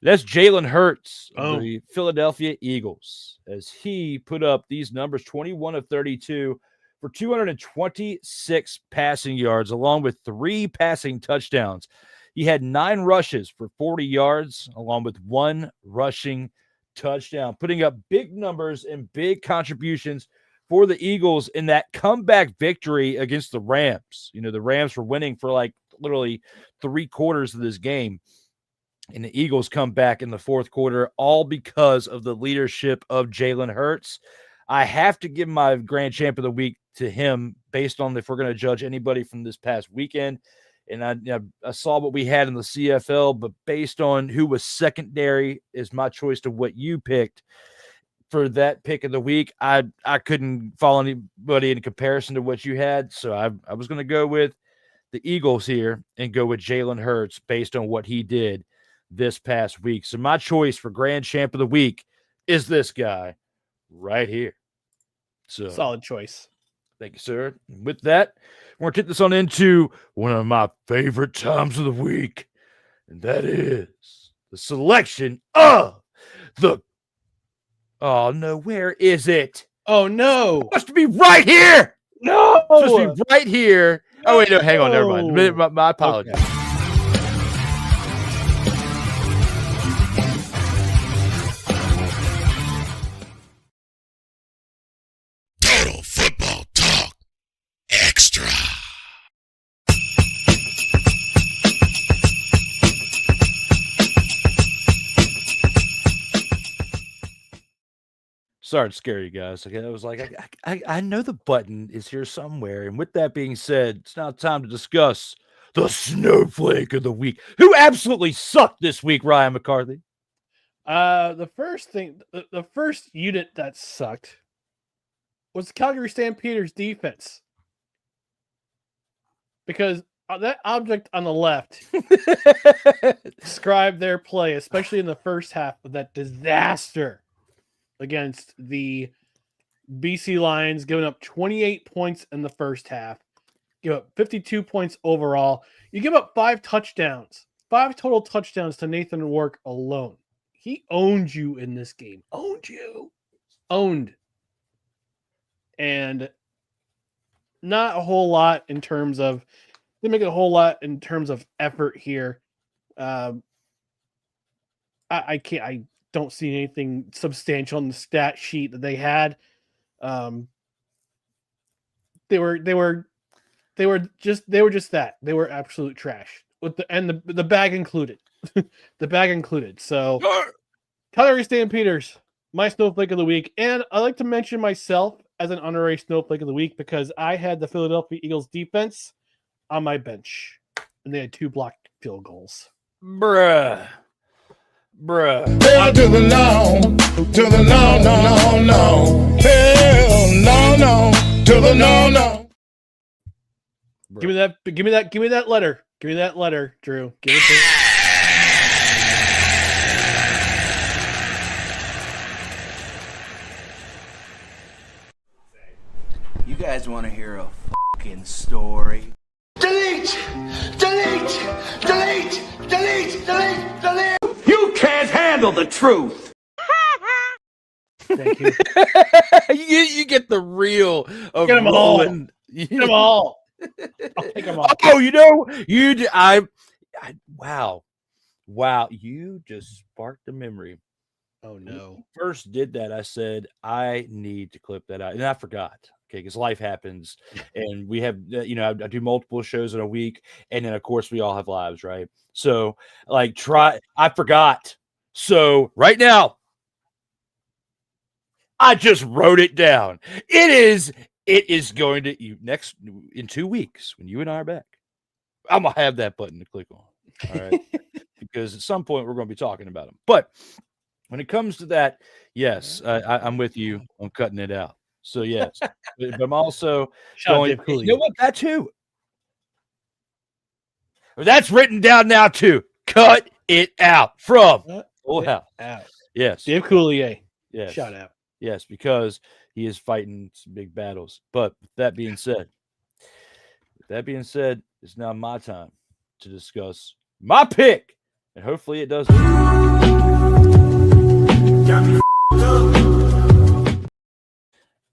That's Jalen Hurts of the Philadelphia Eagles, as he put up these numbers, 21 of 32 for 226 passing yards, along with 3 passing touchdowns. He had 9 rushes for 40 yards, along with 1 rushing touchdown, putting up big numbers and big contributions for the Eagles in that comeback victory against the Rams. The Rams were winning for like literally 3 quarters of this game. and the Eagles come back in the fourth quarter, all because of the leadership of Jalen Hurts. I have to give my grand champ of the week to him based on if we're going to judge anybody from this past weekend. And I saw what we had in the CFL, but based on who was secondary is my choice to what you picked for that pick of the week. I couldn't follow anybody in comparison to what you had, so I was going to go with the Eagles here and go with Jalen Hurts based on what he did this past week. So my choice for grand champ of the week is this guy right here. So solid choice. Thank you, sir. With that, we're going to take this on into one of my favorite times of the week, and that is the selection of the... Oh, no, where is it? Oh, no. It's supposed to be right here. No. It's supposed to be right here. No. Oh, wait, no, hang on. Never mind. My apologies. Okay. Total Football Talk Extra. Sorry to scare you guys. I was like, I know the button is here somewhere. And with that being said, it's now time to discuss the snowflake of the week. Who absolutely sucked this week, Ryan McCarthy? The first unit that sucked was the Calgary Stampeders defense. Because that object on the left described their play, especially in the first half of that disaster against the BC Lions, giving up 28 points in the first half, give up 52 points overall. You give up 5 touchdowns, 5 total touchdowns to Nathan Rourke alone. He owned you in this game. Owned you. Owned. And not a whole lot in terms of, they make a whole lot in terms of effort here. I don't see anything substantial in the stat sheet that they had. They were just that. They were absolute trash with the bag included. The bag included. So Calgary Stampeders, my snowflake of the week. And I like to mention myself as an honorary snowflake of the week because I had the Philadelphia Eagles defense on my bench and they had 2 blocked field goals. Bruh. Hell to the no, to the no, no, no, no. Hell no, to the no. Give me that letter. Give me that letter, Drew. Give it to me. You guys want to hear a fucking story? Delete! You can't handle the truth. Thank you. you get the real of Get them all. Get them all. I'll take them all. Oh, you know, wow, you just sparked a memory. Oh no. When I first did that, I said I need to clip that out, and I forgot. Okay, because life happens, and we have, I do multiple shows in a week, and then of course we all have lives, right? So, I forgot. So right now, I just wrote it down. It is going to in 2 weeks when you and I are back. I'm gonna have that button to click on. All right, because at some point we're going to be talking about them. But when it comes to that, yes, I'm with you on cutting it out. So yes, but I'm also going. You know what? That too. That's written down now too. Cut it out from Full House. Yes, Dave Coulier. Yes, shout out. Yes, because he is fighting some big battles. But with that being said, it's now my time to discuss my pick, and hopefully it does.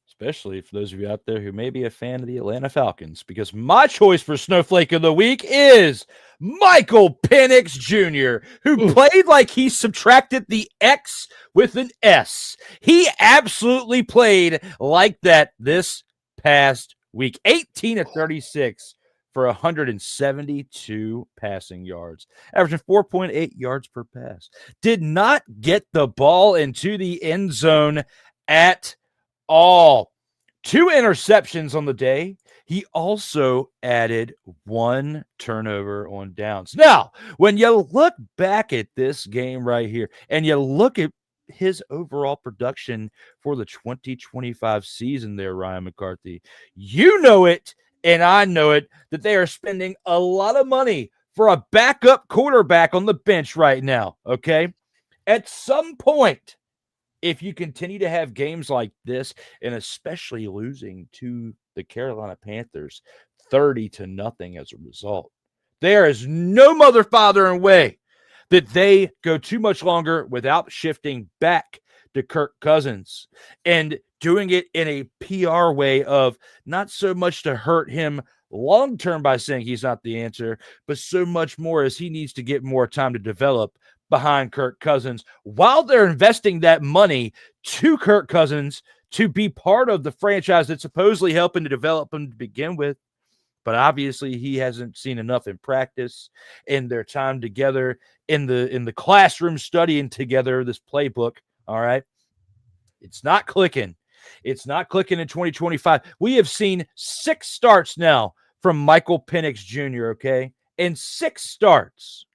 Especially for those of you out there who may be a fan of the Atlanta Falcons, because my choice for Snowflake of the Week is Michael Penix Jr., who played like he subtracted the X with an S. He absolutely played like that this past week. 18 of 36 for 172 passing yards, averaging 4.8 yards per pass. Did not get the ball into the end zone at all. 2 interceptions on the day. He also added 1 turnover on downs. Now, when you look back at this game right here and you look at his overall production for the 2025 season there, Ryan McCarthy, you know it, and I know it, that they are spending a lot of money for a backup quarterback on the bench right now, okay? At some point, if you continue to have games like this, and especially losing to the Carolina Panthers 30-0 as a result, there is no mother, father, and way that they go too much longer without shifting back to Kirk Cousins and doing it in a PR way of not so much to hurt him long term by saying he's not the answer, but so much more as he needs to get more time to develop behind Kirk Cousins while they're investing that money to Kirk Cousins to be part of the franchise that's supposedly helping to develop him to begin with. But obviously he hasn't seen enough in practice, in their time together, in the classroom studying together this playbook. All right. It's not clicking. It's not clicking in 2025. We have seen 6 starts now from Michael Penix Jr., okay? And 6 starts.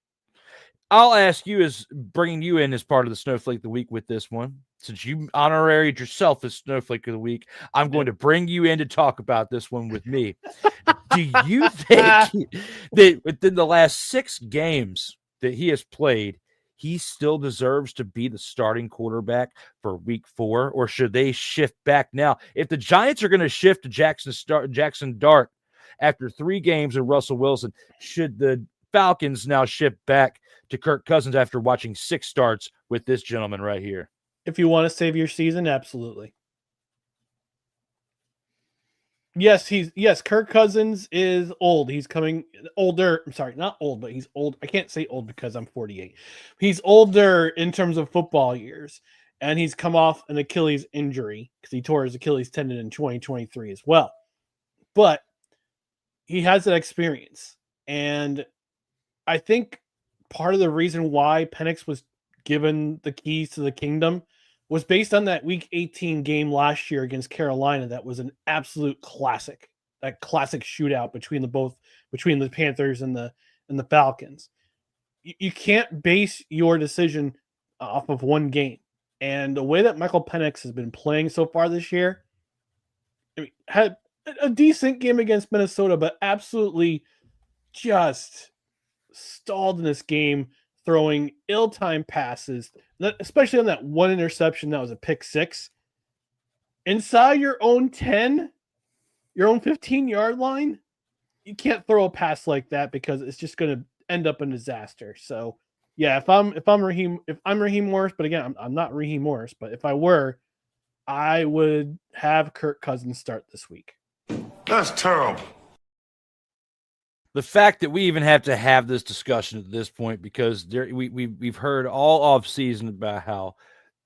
I'll ask you, as bringing you in as part of the Snowflake of the Week with this one, since you honoraried yourself as Snowflake of the Week, I'm going to bring you in to talk about this one with me. Do you think that within the last 6 games that he has played, he still deserves to be the starting quarterback for week 4, or should they shift back now? If the Giants are going to shift to Jackson Dart after 3 games and Russell Wilson, should the Falcons now shift back to Kirk Cousins after watching 6 starts with this gentleman right here? If you want to save your season, absolutely. Yes, Kirk Cousins is old. He's coming older. I'm sorry, not old, but he's old. I can't say old because I'm 48. He's older in terms of football years, and he's come off an Achilles injury because he tore his Achilles tendon in 2023 as well. But he has that experience, and I think part of the reason why Penix was given the keys to the kingdom was based on that Week 18 game last year against Carolina. That was an absolute classic, that classic shootout between the Panthers and the Falcons. You can't base your decision off of one game. And the way that Michael Penix has been playing so far this year, I mean, had a decent game against Minnesota, but absolutely just stalled in this game, throwing ill-timed passes, especially on that one interception that was a pick 6. Inside your own 10, your own 15-yard line, you can't throw a pass like that because it's just going to end up in disaster. So, yeah, if I'm Raheem Morris, but again, I'm not Raheem Morris, but if I were, I would have Kirk Cousins start this week. That's terrible. The fact that we even have to have this discussion at this point, because we've heard all off season about how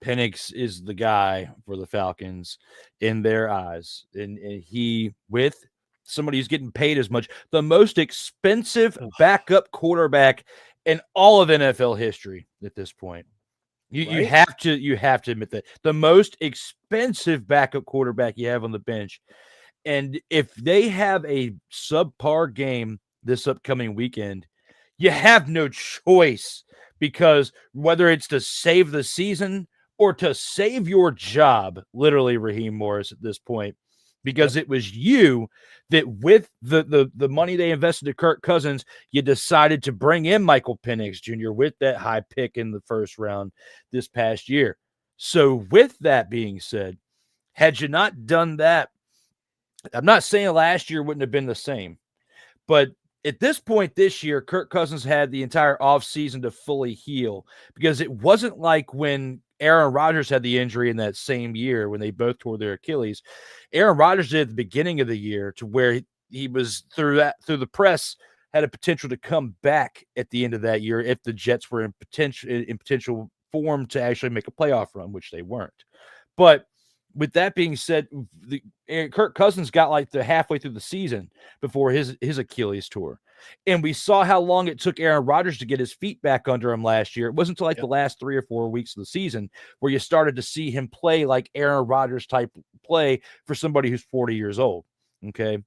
Penix is the guy for the Falcons in their eyes, and he, with somebody who's getting paid as much, the most expensive backup quarterback in all of NFL history at this point. You have to admit that the most expensive backup quarterback you have on the bench, and if they have a subpar game this upcoming weekend, you have no choice, because whether it's to save the season or to save your job, literally, Raheem Morris, at this point, because it was you that, with the money they invested to Kirk Cousins, you decided to bring in Michael Penix Jr. with that high pick in the first round this past year. So with that being said, had you not done that, I'm not saying last year wouldn't have been the same, but at this point this year, Kirk Cousins had the entire offseason to fully heal, because it wasn't like when Aaron Rodgers had the injury in that same year when they both tore their Achilles. Aaron Rodgers did at the beginning of the year, to where he was through the press, had a potential to come back at the end of that year if the Jets were in potential form to actually make a playoff run, which they weren't. But with that being said, Kirk Cousins got like the halfway through the season before his Achilles tore. And we saw how long it took Aaron Rodgers to get his feet back under him last year. It wasn't until like the last 3 or 4 weeks of the season where you started to see him play like Aaron Rodgers type play for somebody who's 40 years old. Okay.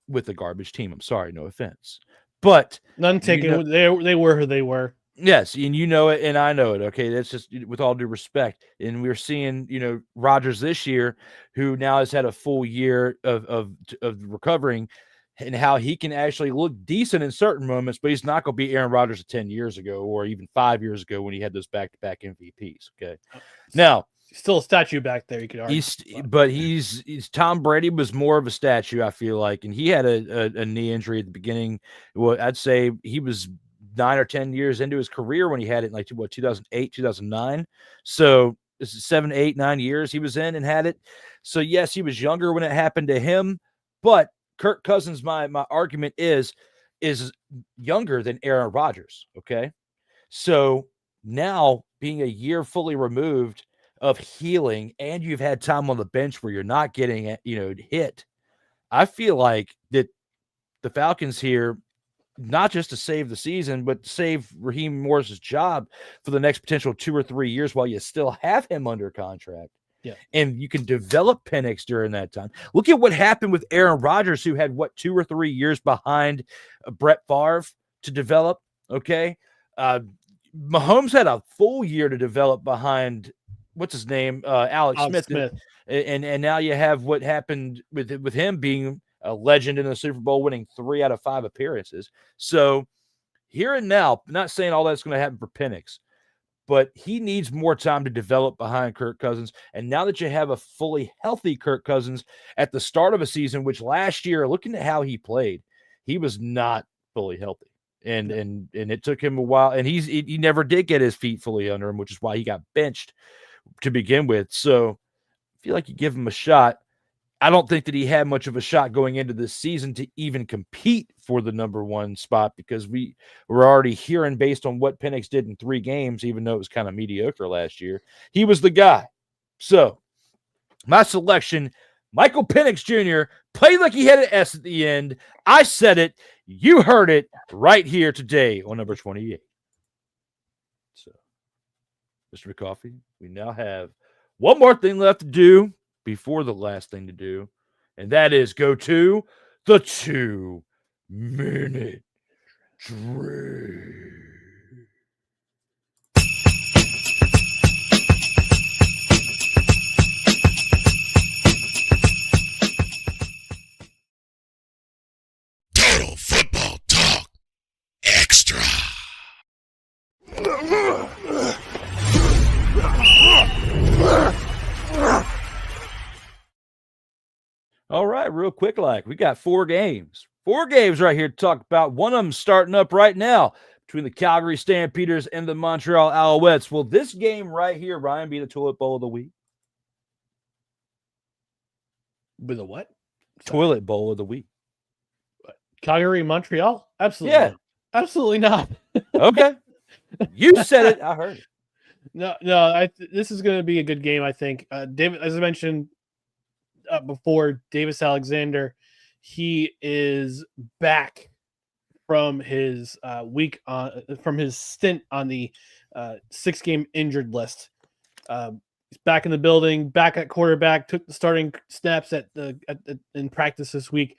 With a garbage team. I'm sorry, no offense. But none taken. They were who they were. Yes, and you know it, and I know it. Okay, that's just with all due respect. And we're seeing, Rodgers this year, who now has had a full year of recovering, and how he can actually look decent in certain moments, but he's not going to be Aaron Rodgers of 10 years ago or even 5 years ago when he had those back-to-back MVPs. Okay, now still a statue back there. You could argue, he's Tom Brady was more of a statue, I feel like, and he had a knee injury at the beginning. Well, I'd say he was 9 or 10 years into his career when he had it in like 2008, 2009. So this is 7, 8, 9 years he was in and had it. So yes, he was younger when it happened to him, but Kirk Cousins, my argument is younger than Aaron Rodgers. Okay. So now being a year fully removed of healing and you've had time on the bench where you're not getting hit, I feel like that the Falcons here, not just to save the season, but to save Raheem Morris's job for the next potential 2 or 3 years while you still have him under contract. Yeah. And you can develop Penix during that time. Look at what happened with Aaron Rodgers, who had 2 or 3 years behind Brett Favre to develop. Okay. Mahomes had a full year to develop behind what's his name? Alex Smith. And now you have what happened with him being a legend in the Super Bowl, winning 3 out of 5 appearances. So here and now, not saying all that's going to happen for Penix, but he needs more time to develop behind Kirk Cousins. And now that you have a fully healthy Kirk Cousins at the start of a season, which last year, looking at how he played, he was not fully healthy. And it took him a while. And he never did get his feet fully under him, which is why he got benched to begin with. So I feel like you give him a shot. I don't think that he had much of a shot going into this season to even compete for the number 1 spot because we were already hearing based on what Penix did in 3 games, even though it was kind of mediocre last year, he was the guy. So my selection, Michael Penix Jr., played like he had an S at the end. I said it. You heard it right here today on number 28. So, Mr. McCoffey, we now have one more thing left to do before the last thing to do, and that is go to the 2-minute drill. Total Football Talk Extra. All right, real quick, we got 4 games. 4 games right here to talk about. One of them starting up right now between the Calgary Stampeders and the Montreal Alouettes. Will this game right here, Ryan, be the toilet bowl of the week? With a what? Toilet bowl of the week. Calgary, Montreal? Absolutely. Yeah. Not. Absolutely not. Okay. You said it. I heard it. No. This is going to be a good game, I think. David, as I mentioned before, Davis Alexander, he is back from his from his stint on the 6-game injured list. He's back in the building, back at quarterback, took the starting snaps in practice this week.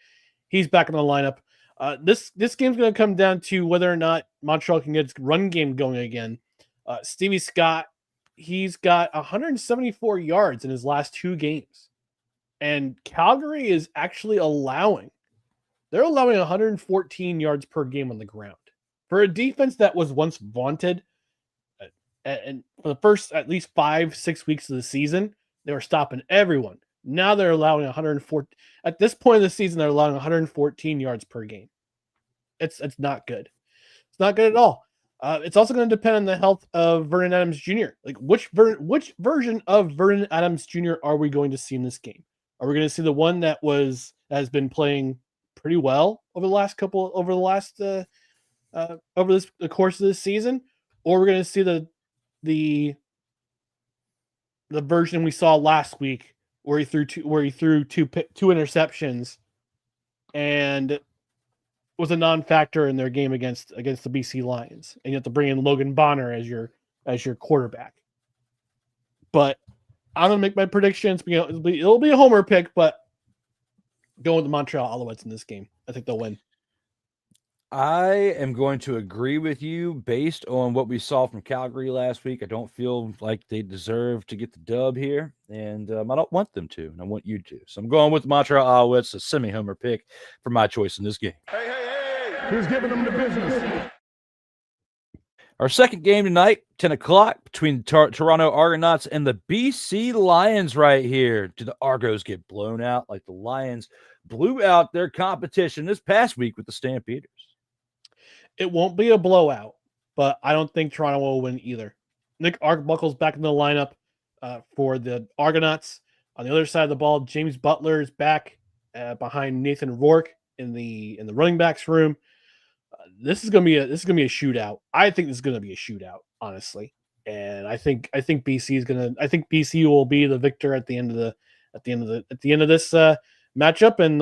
He's back in the lineup. This game's going to come down to whether or not Montreal can get its run game going again. Stevie Scott, he's got 174 yards in his last 2 games. And Calgary is actually allowing 114 yards per game on the ground. For a defense that was once vaunted, and for the first at least 5-6 weeks of the season, they were stopping everyone. Now they're allowing 104. At this point of the season, they're allowing 114 yards per game. It's not good. It's not good at all. It's also going to depend on the health of Vernon Adams Jr. Like which version of Vernon Adams Jr. are we going to see in this game? Are we going to see the one that has been playing pretty well over the course of this season, or we're going to see the version we saw last week where he threw two interceptions, and was a non-factor in their game against the BC Lions, and you have to bring in Logan Bonner as your quarterback. But I'm gonna make my predictions. It'll be a homer pick, but going with the Montreal Alouettes in this game. I think they'll win. I am going to agree with you based on what we saw from Calgary last week. I don't feel like they deserve to get the dub here, and I don't want them to, and I want you to. So I'm going with the Montreal Alouettes, a semi-homer pick for my choice in this game. Who's giving them the business? Our second game tonight, 10 o'clock, between Toronto Argonauts and the BC Lions right here. Do the Argos get blown out like the Lions blew out their competition this past week with the Stampeders? It won't be a blowout, but I don't think Toronto will win either. Nick Arbuckle's back in the lineup for the Argonauts. On the other side of the ball, James Butler is back behind Nathan Rourke in the running backs room. This is gonna be a shootout. I think this is gonna be a shootout, honestly. And I think BC will be the victor at the end of this matchup, and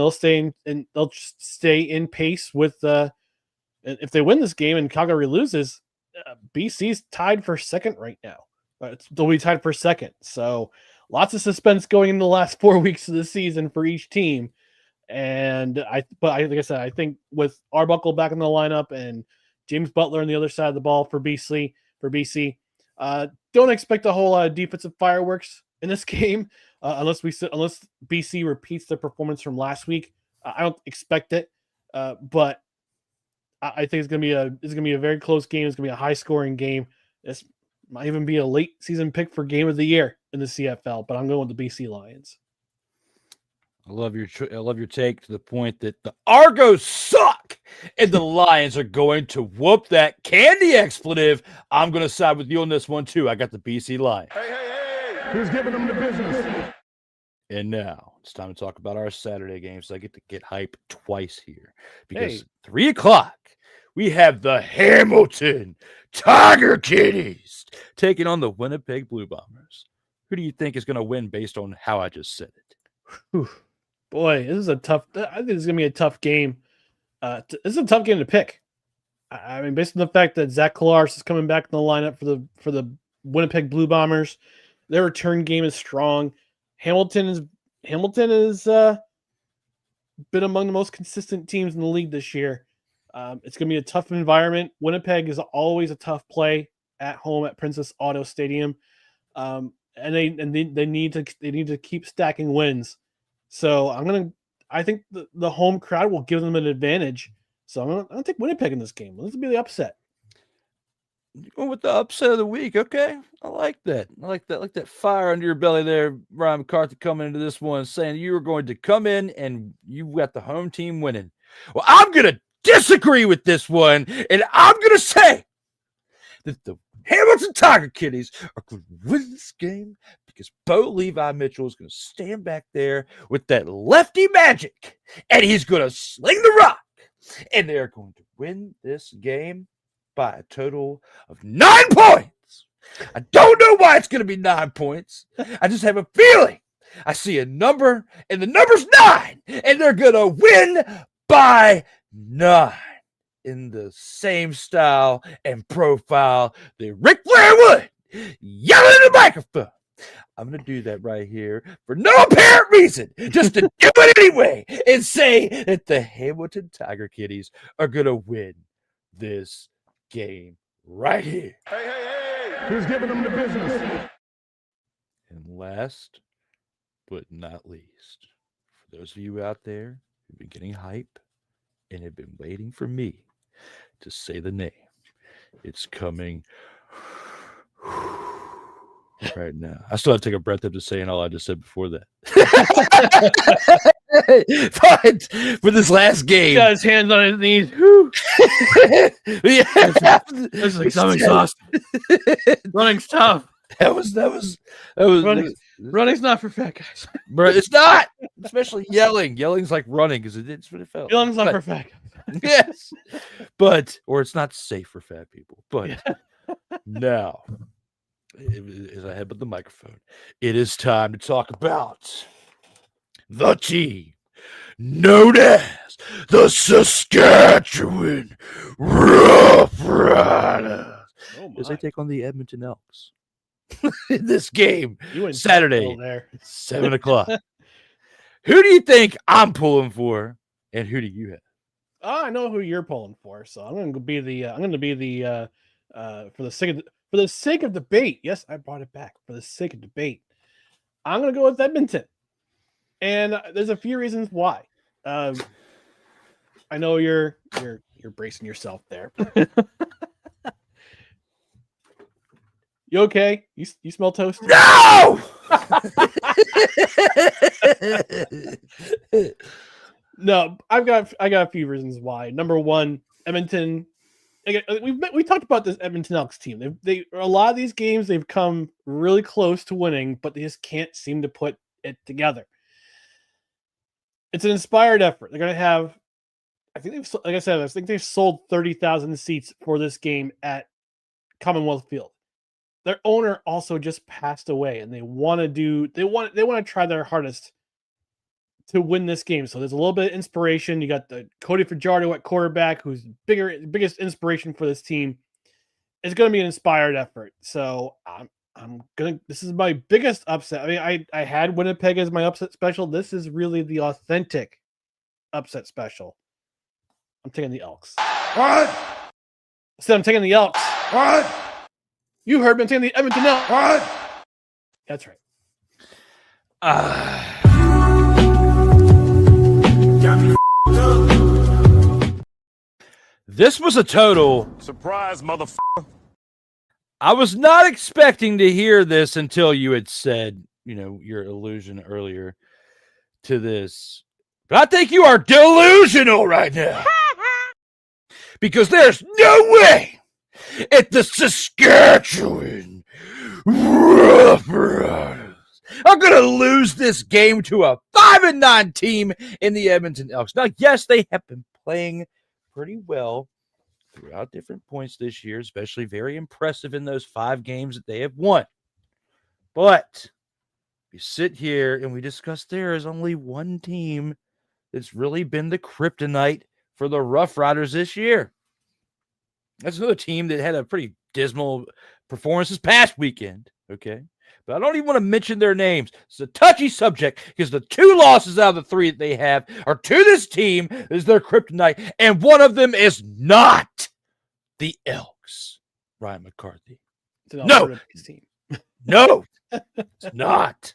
they'll stay in pace with if they win this game and Calgary loses, BC's tied for second right now. They'll be tied for second. So lots of suspense going in the last 4 weeks of the season for each team. And like I said, I think with Arbuckle back in the lineup and James Butler on the other side of the ball for BC, don't expect a whole lot of defensive fireworks in this game unless BC repeats their performance from last week. I don't expect it, but I think it's gonna be a very close game. It's gonna be a high scoring game. This might even be a late season pick for game of the year in the CFL. But I'm going with the BC Lions. I love your take to the point that the Argos suck and the Lions are going to whoop that candy expletive. I'm going to side with you on this one too. I got the BC Lions. Who's giving them the business? And now it's time to talk about our Saturday games. I get to get hype twice here because 3 o'clock we have the Hamilton Tiger Kitties taking on the Winnipeg Blue Bombers. Who do you think is going to win based on how I just said it? Whew. Boy, this is a tough. I think it's going to be a tough game. This is a tough game to pick. I mean, based on the fact that Zach Kolarz is coming back in the lineup for the Winnipeg Blue Bombers, their return game is strong. Hamilton has been among the most consistent teams in the league this year. It's going to be a tough environment. Winnipeg is always a tough play at home at Princess Auto Stadium, and they need to keep stacking wins. So I think the home crowd will give them an advantage. So I'm gonna take Winnipeg in this game. This will be the upset. Going with the upset of the week. Okay. I like that. I like that fire under your belly there, Ryan McCarthy, coming into this one saying you were going to come in and you got the home team winning. Well, I'm going to disagree with this one, and I'm going to say that the Hamilton Tiger Kitties are going to win this game because Bo Levi Mitchell is going to stand back there with that lefty magic, and he's going to sling the rock, and they're going to win this game by a total of 9 points. I don't know why it's going to be 9 points. I just have a feeling. I see a number, and the number's 9, and they're going to win by 9 in the same style and profile that Ric Flair would yell in the microphone. I'm going to do that right here for no apparent reason, just to do it anyway and say that the Hamilton Tiger Kitties are going to win this game right here. Who's giving them the business? And last but not least, for those of you out there who've been getting hype and have been waiting for me to say the name, it's coming right now. I still have to take a breath after saying all I just said before that. But for this last game, He got his hands on his knees. This is like something exhausting. Running's tough. That was Running's not for fat guys. Bro, it's not. Especially yelling. Yelling's like running because it's what it felt. Yelling's not for fat guys. Yes. Or it's not safe for fat people. But now as I head with the microphone, it is time to talk about the team known as the Saskatchewan Roughriders. As they take on the Edmonton Elks in this game Saturday, there. 7 o'clock. Who do you think I'm pulling for, and who do you have? Oh, I know who you're pulling for, so I'm going to be the. For the sake of debate. Yes, I brought it back for the sake of debate. I'm going to go with Edmonton, and there's a few reasons why. I know you're bracing yourself there. You okay? You smell toast? No! No, I got a few reasons why. Number one, Edmonton. We talked about this Edmonton Elks team. They a lot of these games they've come really close to winning, but they just can't seem to put it together. It's an inspired effort. They're gonna have, I think they've sold 30,000 seats for this game at Commonwealth Field. Their owner also just passed away, and they want to try their hardest to win this game. So there's a little bit of inspiration. You got the Cody Fajardo at quarterback, who's biggest inspiration for this team. It's going to be an inspired effort. So this is my biggest upset. I mean, I had Winnipeg as my upset special. This is really the authentic upset special. I'm taking the Elks. What? So I'm taking the Elks. What? You heard me. I'm taking the Edmonton Elks. What? That's right. This was a total surprise, motherfucker. I was not expecting to hear this until you had said, your allusion earlier to this. But I think you are delusional right now. Because there's no way at the Saskatchewan Roughriders are going to lose this game to a 5-9 team in the Edmonton Elks. Now, yes, they have been playing pretty well throughout different points this year, especially very impressive in those 5 games that they have won. But we sit here and we discuss there is only one team that's really been the kryptonite for the Rough Riders this year. That's another team that had a pretty dismal performance this past weekend, okay? But I don't even want to mention their names. It's a touchy subject because the 2 losses out of the 3 that they have are to this team is their kryptonite, and one of them is not the Elks. Ryan McCarthy. No, no, it's not.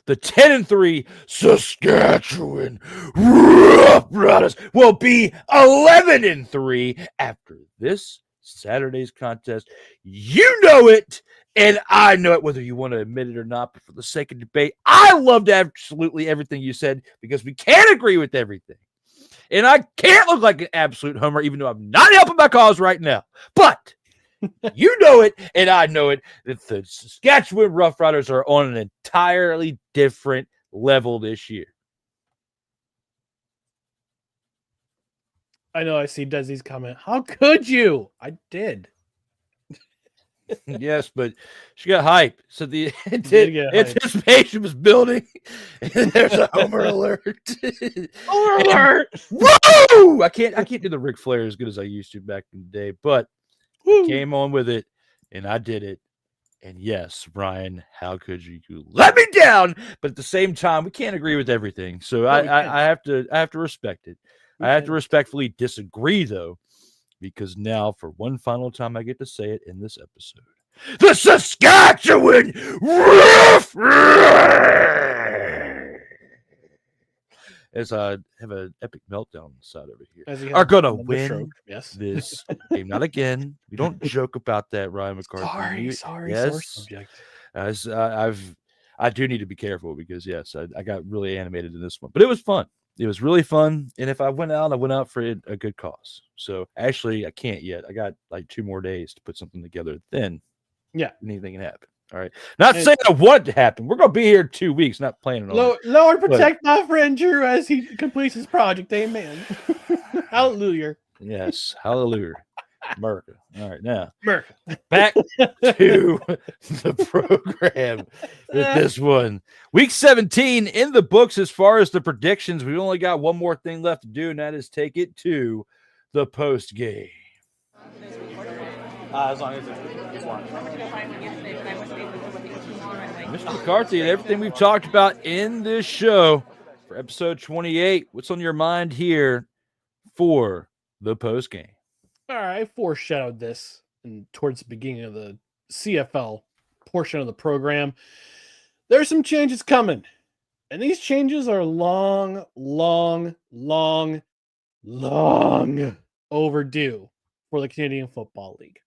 The 10-3 Saskatchewan Roughriders will be 11-3 after this Saturday's contest. You know it, and I know it, whether you want to admit it or not. But for the sake of debate, I loved absolutely everything you said because we can't agree with everything. And I can't look like an absolute homer, even though I'm not helping my cause right now. But you know it, and I know it, that the Saskatchewan Roughriders are on an entirely different level this year. I know I see Desi's comment. How could you? I did. Yes, but she got hype. So the anticipation was building. And there's a homer alert. Homer alert! Whoa! I can't do the Ric Flair as good as I used to back in the day, but I came on with it, and I did it. And yes, Brian, how could you let me down? But at the same time, we can't agree with everything. So I have to respect it. I have to respectfully disagree, though, because now, for one final time, I get to say it in this episode. The Saskatchewan Roughriders, as I have an epic meltdown on the side over here, are going to win this game. Not again. We don't joke about that, Ryan McCarthy. Sorry. Yes. Subject. I do need to be careful because, yes, I got really animated in this one. But it was fun. It was really fun. And if I went out for a good cause. So, actually, I can't yet. I got like 2 more days to put something together. Then anything can happen. All right. Not saying I want it to happen. We're going to be here 2 weeks, not planning on it. Lord protect my friend Drew as he completes his project. Amen. Hallelujah. Yes. Hallelujah. America. All right, now America. back to the program with this one. Week 17 in the books as far as the predictions. We only got one more thing left to do, and that is take it to the post game. As long as it's one. Mr. McCarthy, and everything we've talked about in this show for episode 28, what's on your mind here for the post game? All right, I foreshadowed this towards the beginning of the CFL portion of the program. There's some changes coming, and these changes are long overdue for the Canadian Football League.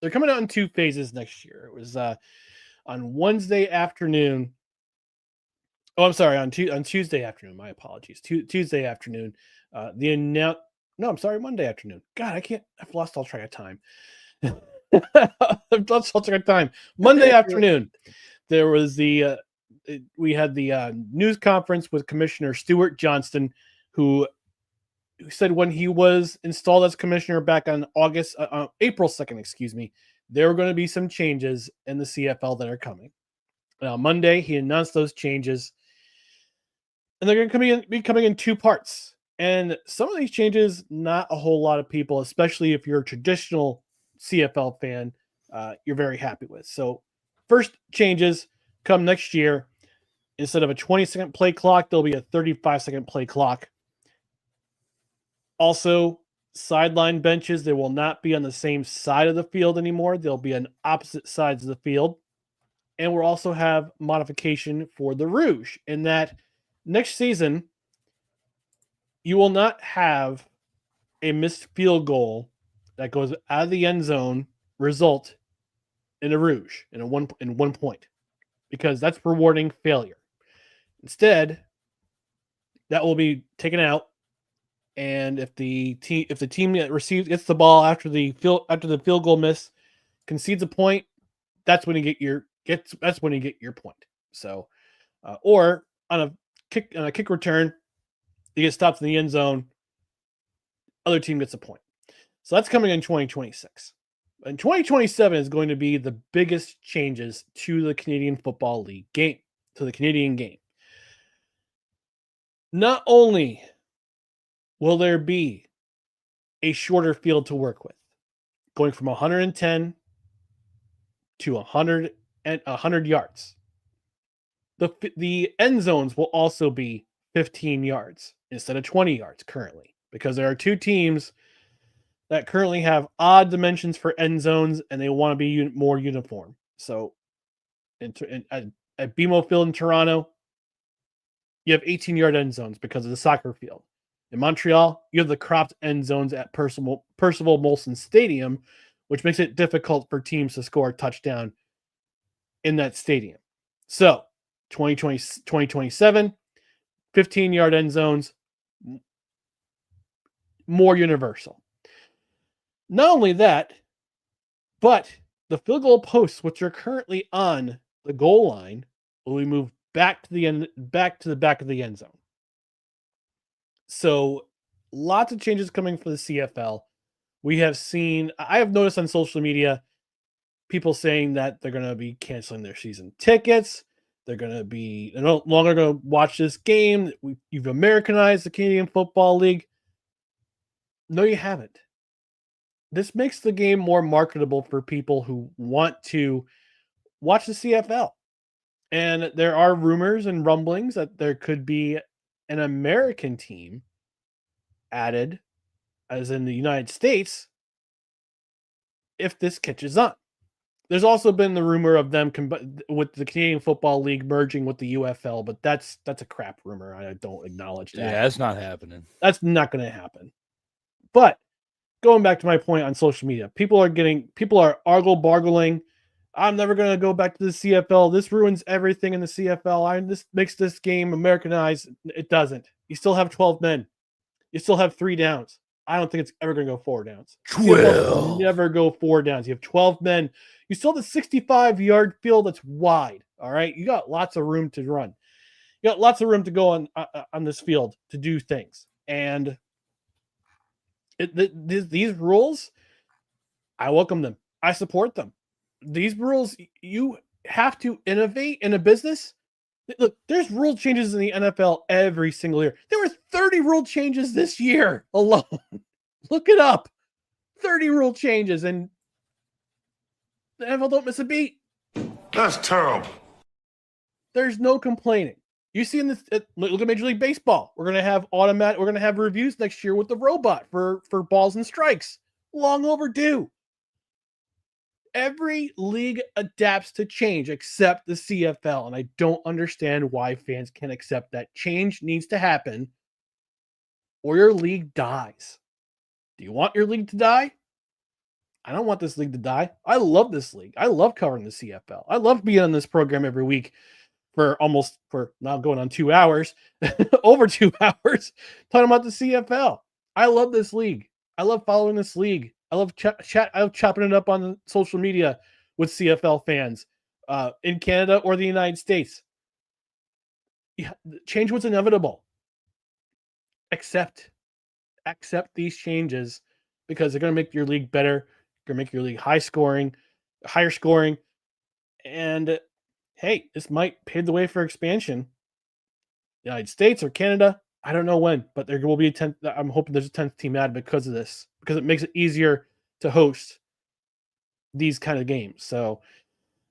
They're coming out in two phases next year. It was on Wednesday afternoon. Oh, I'm sorry, on Tuesday afternoon. My apologies. Tuesday afternoon. Monday afternoon. God, I've lost all track of time. I've lost all track of time. Monday afternoon, there was we had the news conference with Commissioner Stuart Johnston, who said when he was installed as commissioner back on April 2nd, there were going to be some changes in the CFL that are coming. Monday, he announced those changes, and they're going to be coming in two parts. And some of these changes, not a whole lot of people, especially if you're a traditional CFL fan, you're very happy with. So first changes come next year. Instead of a 20-second play clock, there'll be a 35-second play clock. Also, sideline benches, they will not be on the same side of the field anymore. They'll be on opposite sides of the field. And we'll also have modification for the Rouge in that next season, you will not have a missed field goal that goes out of the end zone result in a Rouge in one point, because that's rewarding failure. Instead, that will be taken out, and if the team that gets the ball after the field goal miss concedes a point, that's when you get your point. So, or on a kick return, you get stopped in the end zone, other team gets a point. So that's coming in 2026. And 2027 is going to be the biggest changes to the Canadian Football League game, to the Canadian game. Not only will there be a shorter field to work with, going from 110 to 100 yards. The end zones will also be 15 yards instead of 20 yards currently, because there are two teams that currently have odd dimensions for end zones, and they want to be more uniform. So at BMO Field in Toronto, you have 18-yard end zones because of the soccer field. In Montreal, you have the cropped end zones at Percival Molson Stadium, which makes it difficult for teams to score a touchdown in that stadium. So 2027, 15-yard end zones, more universal. Not only that, but the field goal posts, which are currently on the goal line, will be moved back to the back of the end zone. So lots of changes coming for the CFL. I have noticed on social media, people saying that they're going to be canceling their season tickets. They're no longer going to watch this game. You've Americanized the Canadian Football League. No, you haven't. This makes the game more marketable for people who want to watch the CFL. And there are rumors and rumblings that there could be an American team added, as in the United States, if this catches on. There's also been the rumor of them with the Canadian Football League merging with the UFL, but that's a crap rumor. I don't acknowledge that. Yeah, that's not happening. That's not going to happen. But going back to my point on social media, people are argle-bargling. I'm never going to go back to the CFL. This ruins everything in the CFL. This makes this game Americanized. It doesn't. You still have 12 men. You still have 3 downs. I don't think it's ever going to go 4 downs. 12. Never go 4 downs. You have 12 men. You still have a 65-yard field that's wide. All right. You got lots of room to run. You got lots of room to go on this field to do things. And these rules, I welcome them. I support them. These rules, you have to innovate in a business. Look, there's rule changes in the NFL every single year. There were 30 rule changes this year alone. Look it up. 30 rule changes, and the NFL don't miss a beat. That's terrible. There's no complaining. You see in this, look at Major League Baseball. We're gonna have reviews next year with the robot for balls and strikes. Long overdue. Every league adapts to change except the CFL, and I don't understand why fans can't accept that change needs to happen or your league dies. Do you want your league to die? I don't want this league to die. I love this league. I love covering the CFL. I love being on this program every week for now going on 2 hours, over 2 hours, talking about the CFL. I love this league. I love following this league. I love I love chopping it up on social media with CFL fans in Canada or the United States. Yeah, change was inevitable. Accept these changes because they're going to make your league better. Going to make your league higher scoring, and hey, this might pave the way for expansion. United States or Canada, I don't know when, but there will be a 10th. I'm hoping there's a 10th team added because of this, because it makes it easier to host these kind of games. So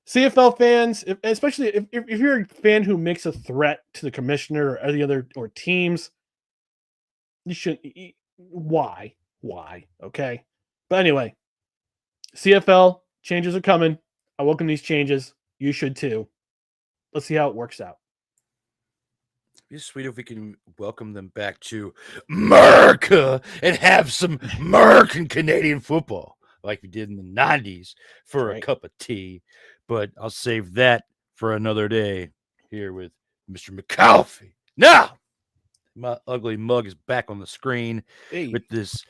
CFL fans, especially if you're a fan who makes a threat to the commissioner or any other or teams, you shouldn't. Why? Okay. But anyway, CFL changes are coming. I welcome these changes. You should too. Let's see how it works out. It'd be sweet if we can welcome them back to America and have some American Canadian football like we did in the 90s for a cup of tea. But I'll save that for another day here with Mr. McAlfee. Now, my ugly mug is back on the screen with this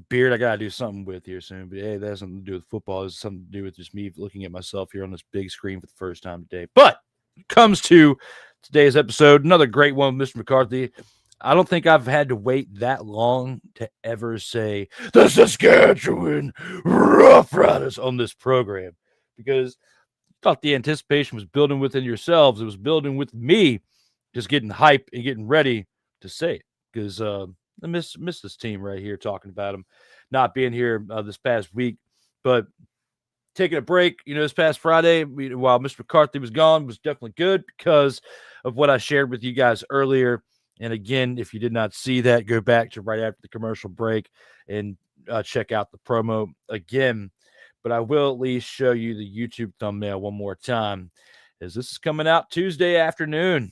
beard I got to do something with here soon. But hey, that has something to do with football. It's something to do with just me looking at myself here on this big screen for the first time today. But when it comes to today's episode, another great one with Mr. McCarthy. I don't think I've had to wait that long to ever say the Saskatchewan Roughriders on this program, because I thought the anticipation was building within yourselves. It was building with me, just getting hype and getting ready to say it, because I miss this team right here, talking about them not being here this past week, but taking a break, this past Friday, while Mr. McCarthy was gone, was definitely good because of what I shared with you guys earlier. And again, if you did not see that, go back to right after the commercial break and check out the promo again. But I will at least show you the YouTube thumbnail one more time, as this is coming out Tuesday afternoon,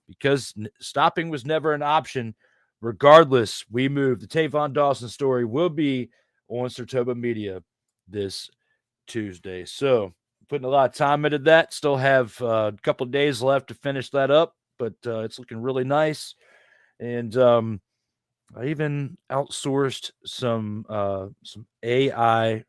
because stopping was never an option. Regardless, we moved. The Tavon Dawson story will be on Sartoba Media this Tuesday. So putting a lot of time into that. Still have a couple of days left to finish that up, but it's looking really nice. And I even outsourced some AI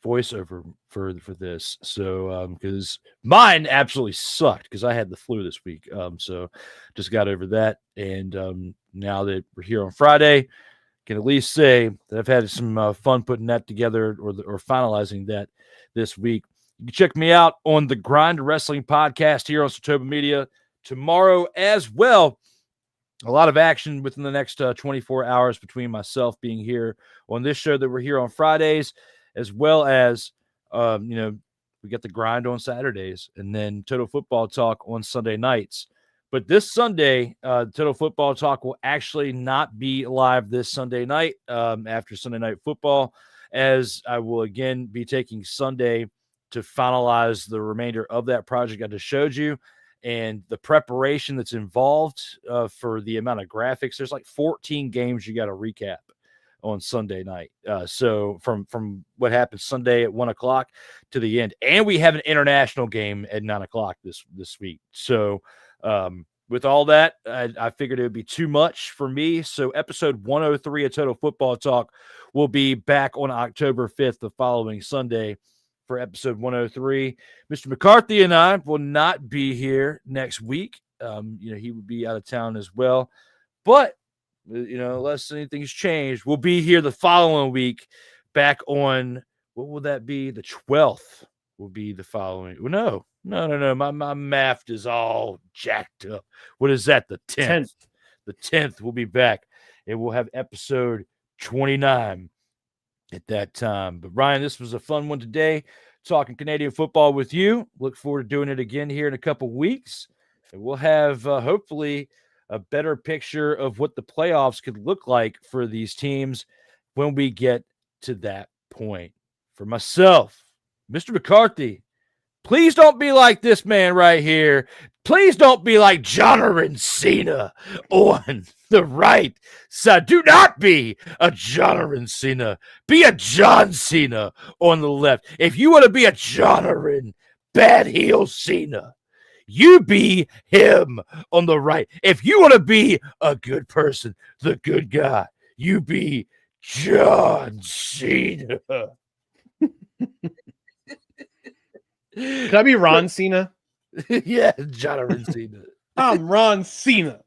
voiceover for this. So because mine absolutely sucked because I had the flu this week. So just got over that. And now that we're here on Friday, can at least say that I've had some fun putting that together or finalizing that this week. You can check me out on the Grind Wrestling Podcast here on Sartoba Media tomorrow as well. A lot of action within the next 24 hours between myself being here on this show that we're here on Fridays, as well as, we got the Grind on Saturdays and then Total Football Talk on Sunday nights. But this Sunday, Total Football Talk will actually not be live this Sunday night after Sunday Night Football, as I will again be taking Sunday to finalize the remainder of that project I just showed you and the preparation that's involved for the amount of graphics. There's like 14 games you got to recap on Sunday night. So from what happened Sunday at 1:00 to the end. And we have an international game at 9:00 this week. So with all that, I figured it would be too much for me. So episode 103 of Total Football Talk will be back on October 5th, the following Sunday, for episode 103. Mr. McCarthy and I will not be here next week. He would be out of town as well. But, unless anything's changed, we'll be here the following week back on What will that be? The 12th will be the following. Well, no. My math is all jacked up. What is that? The 10th. The 10th will be back, and we'll have episode 29 at that time. But Ryan, this was a fun one today, talking Canadian football with you. Look forward to doing it again here in a couple weeks, and we'll have hopefully a better picture of what the playoffs could look like for these teams when we get to that point. For myself, Mr. McCarthy, please don't be like this man right here. Please don't be like John Cena on the right side. Do not be a John Cena. Be a John Cena on the left. If you want to be a John bad heel Cena, you be him on the right. If you want to be a good person, the good guy, you be John Cena. Could I be Ron Cena? Yeah, John Cena. I'm Ron Cena.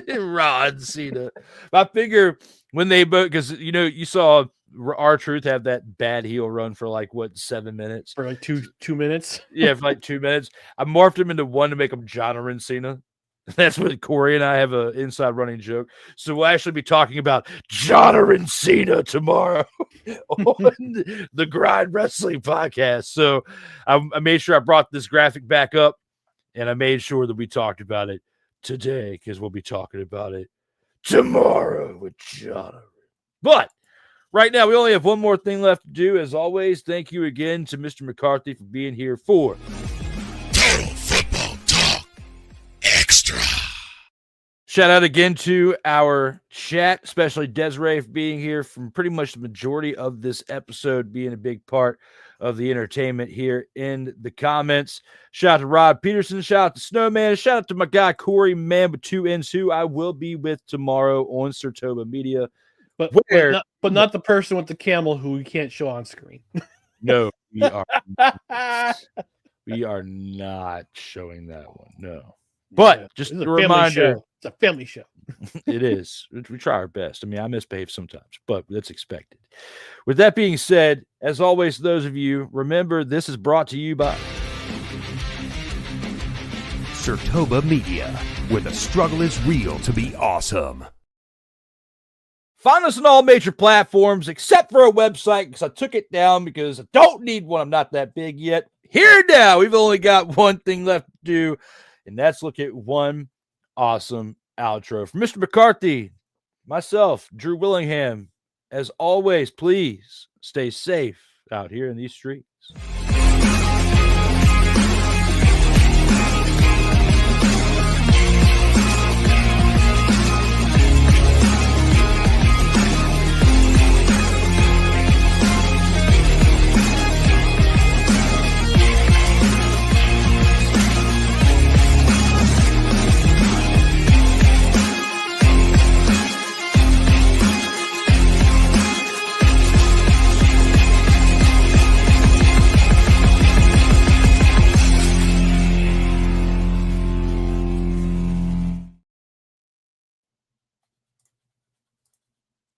Ron Cena. I figure when they both, because you saw R-Truth have that bad heel run for like 7 minutes? For like two minutes? Yeah, for like 2 minutes. I morphed him into one to make him John Cena. That's what Corey and I have an inside running joke. So we'll actually be talking about John Cena tomorrow on the Grind Wrestling Podcast. So I made sure I brought this graphic back up, and I made sure that we talked about it today because we'll be talking about it tomorrow with John. But right now, we only have one more thing left to do. As always, thank you again to Mr. McCarthy for being here for Total Football Talk Extra. Shout out again to our chat, especially Desiree for being here from pretty much the majority of this episode, being a big part of the entertainment here in the comments. Shout out to Rod Peterson. Shout out to Snowman. Shout out to my guy, Corey, man with 2 N's, who I will be with tomorrow on Sertoba Media. But not the person with the camel who we can't show on screen. No, we are not showing that one. No. But just a reminder. It's a family show. It is. We try our best. I mean, I misbehave sometimes, but that's expected. With that being said, as always, those of you, remember this is brought to you by Sertoba Media, where the struggle is real to be awesome. Find us on all major platforms except for our website because I took it down because I don't need one. I'm not that big yet. Here now, we've only got one thing left to do, and that's look at one awesome outro. For Mr. McCarthy, myself, Drew Willingham, as always, please stay safe out here in these streets.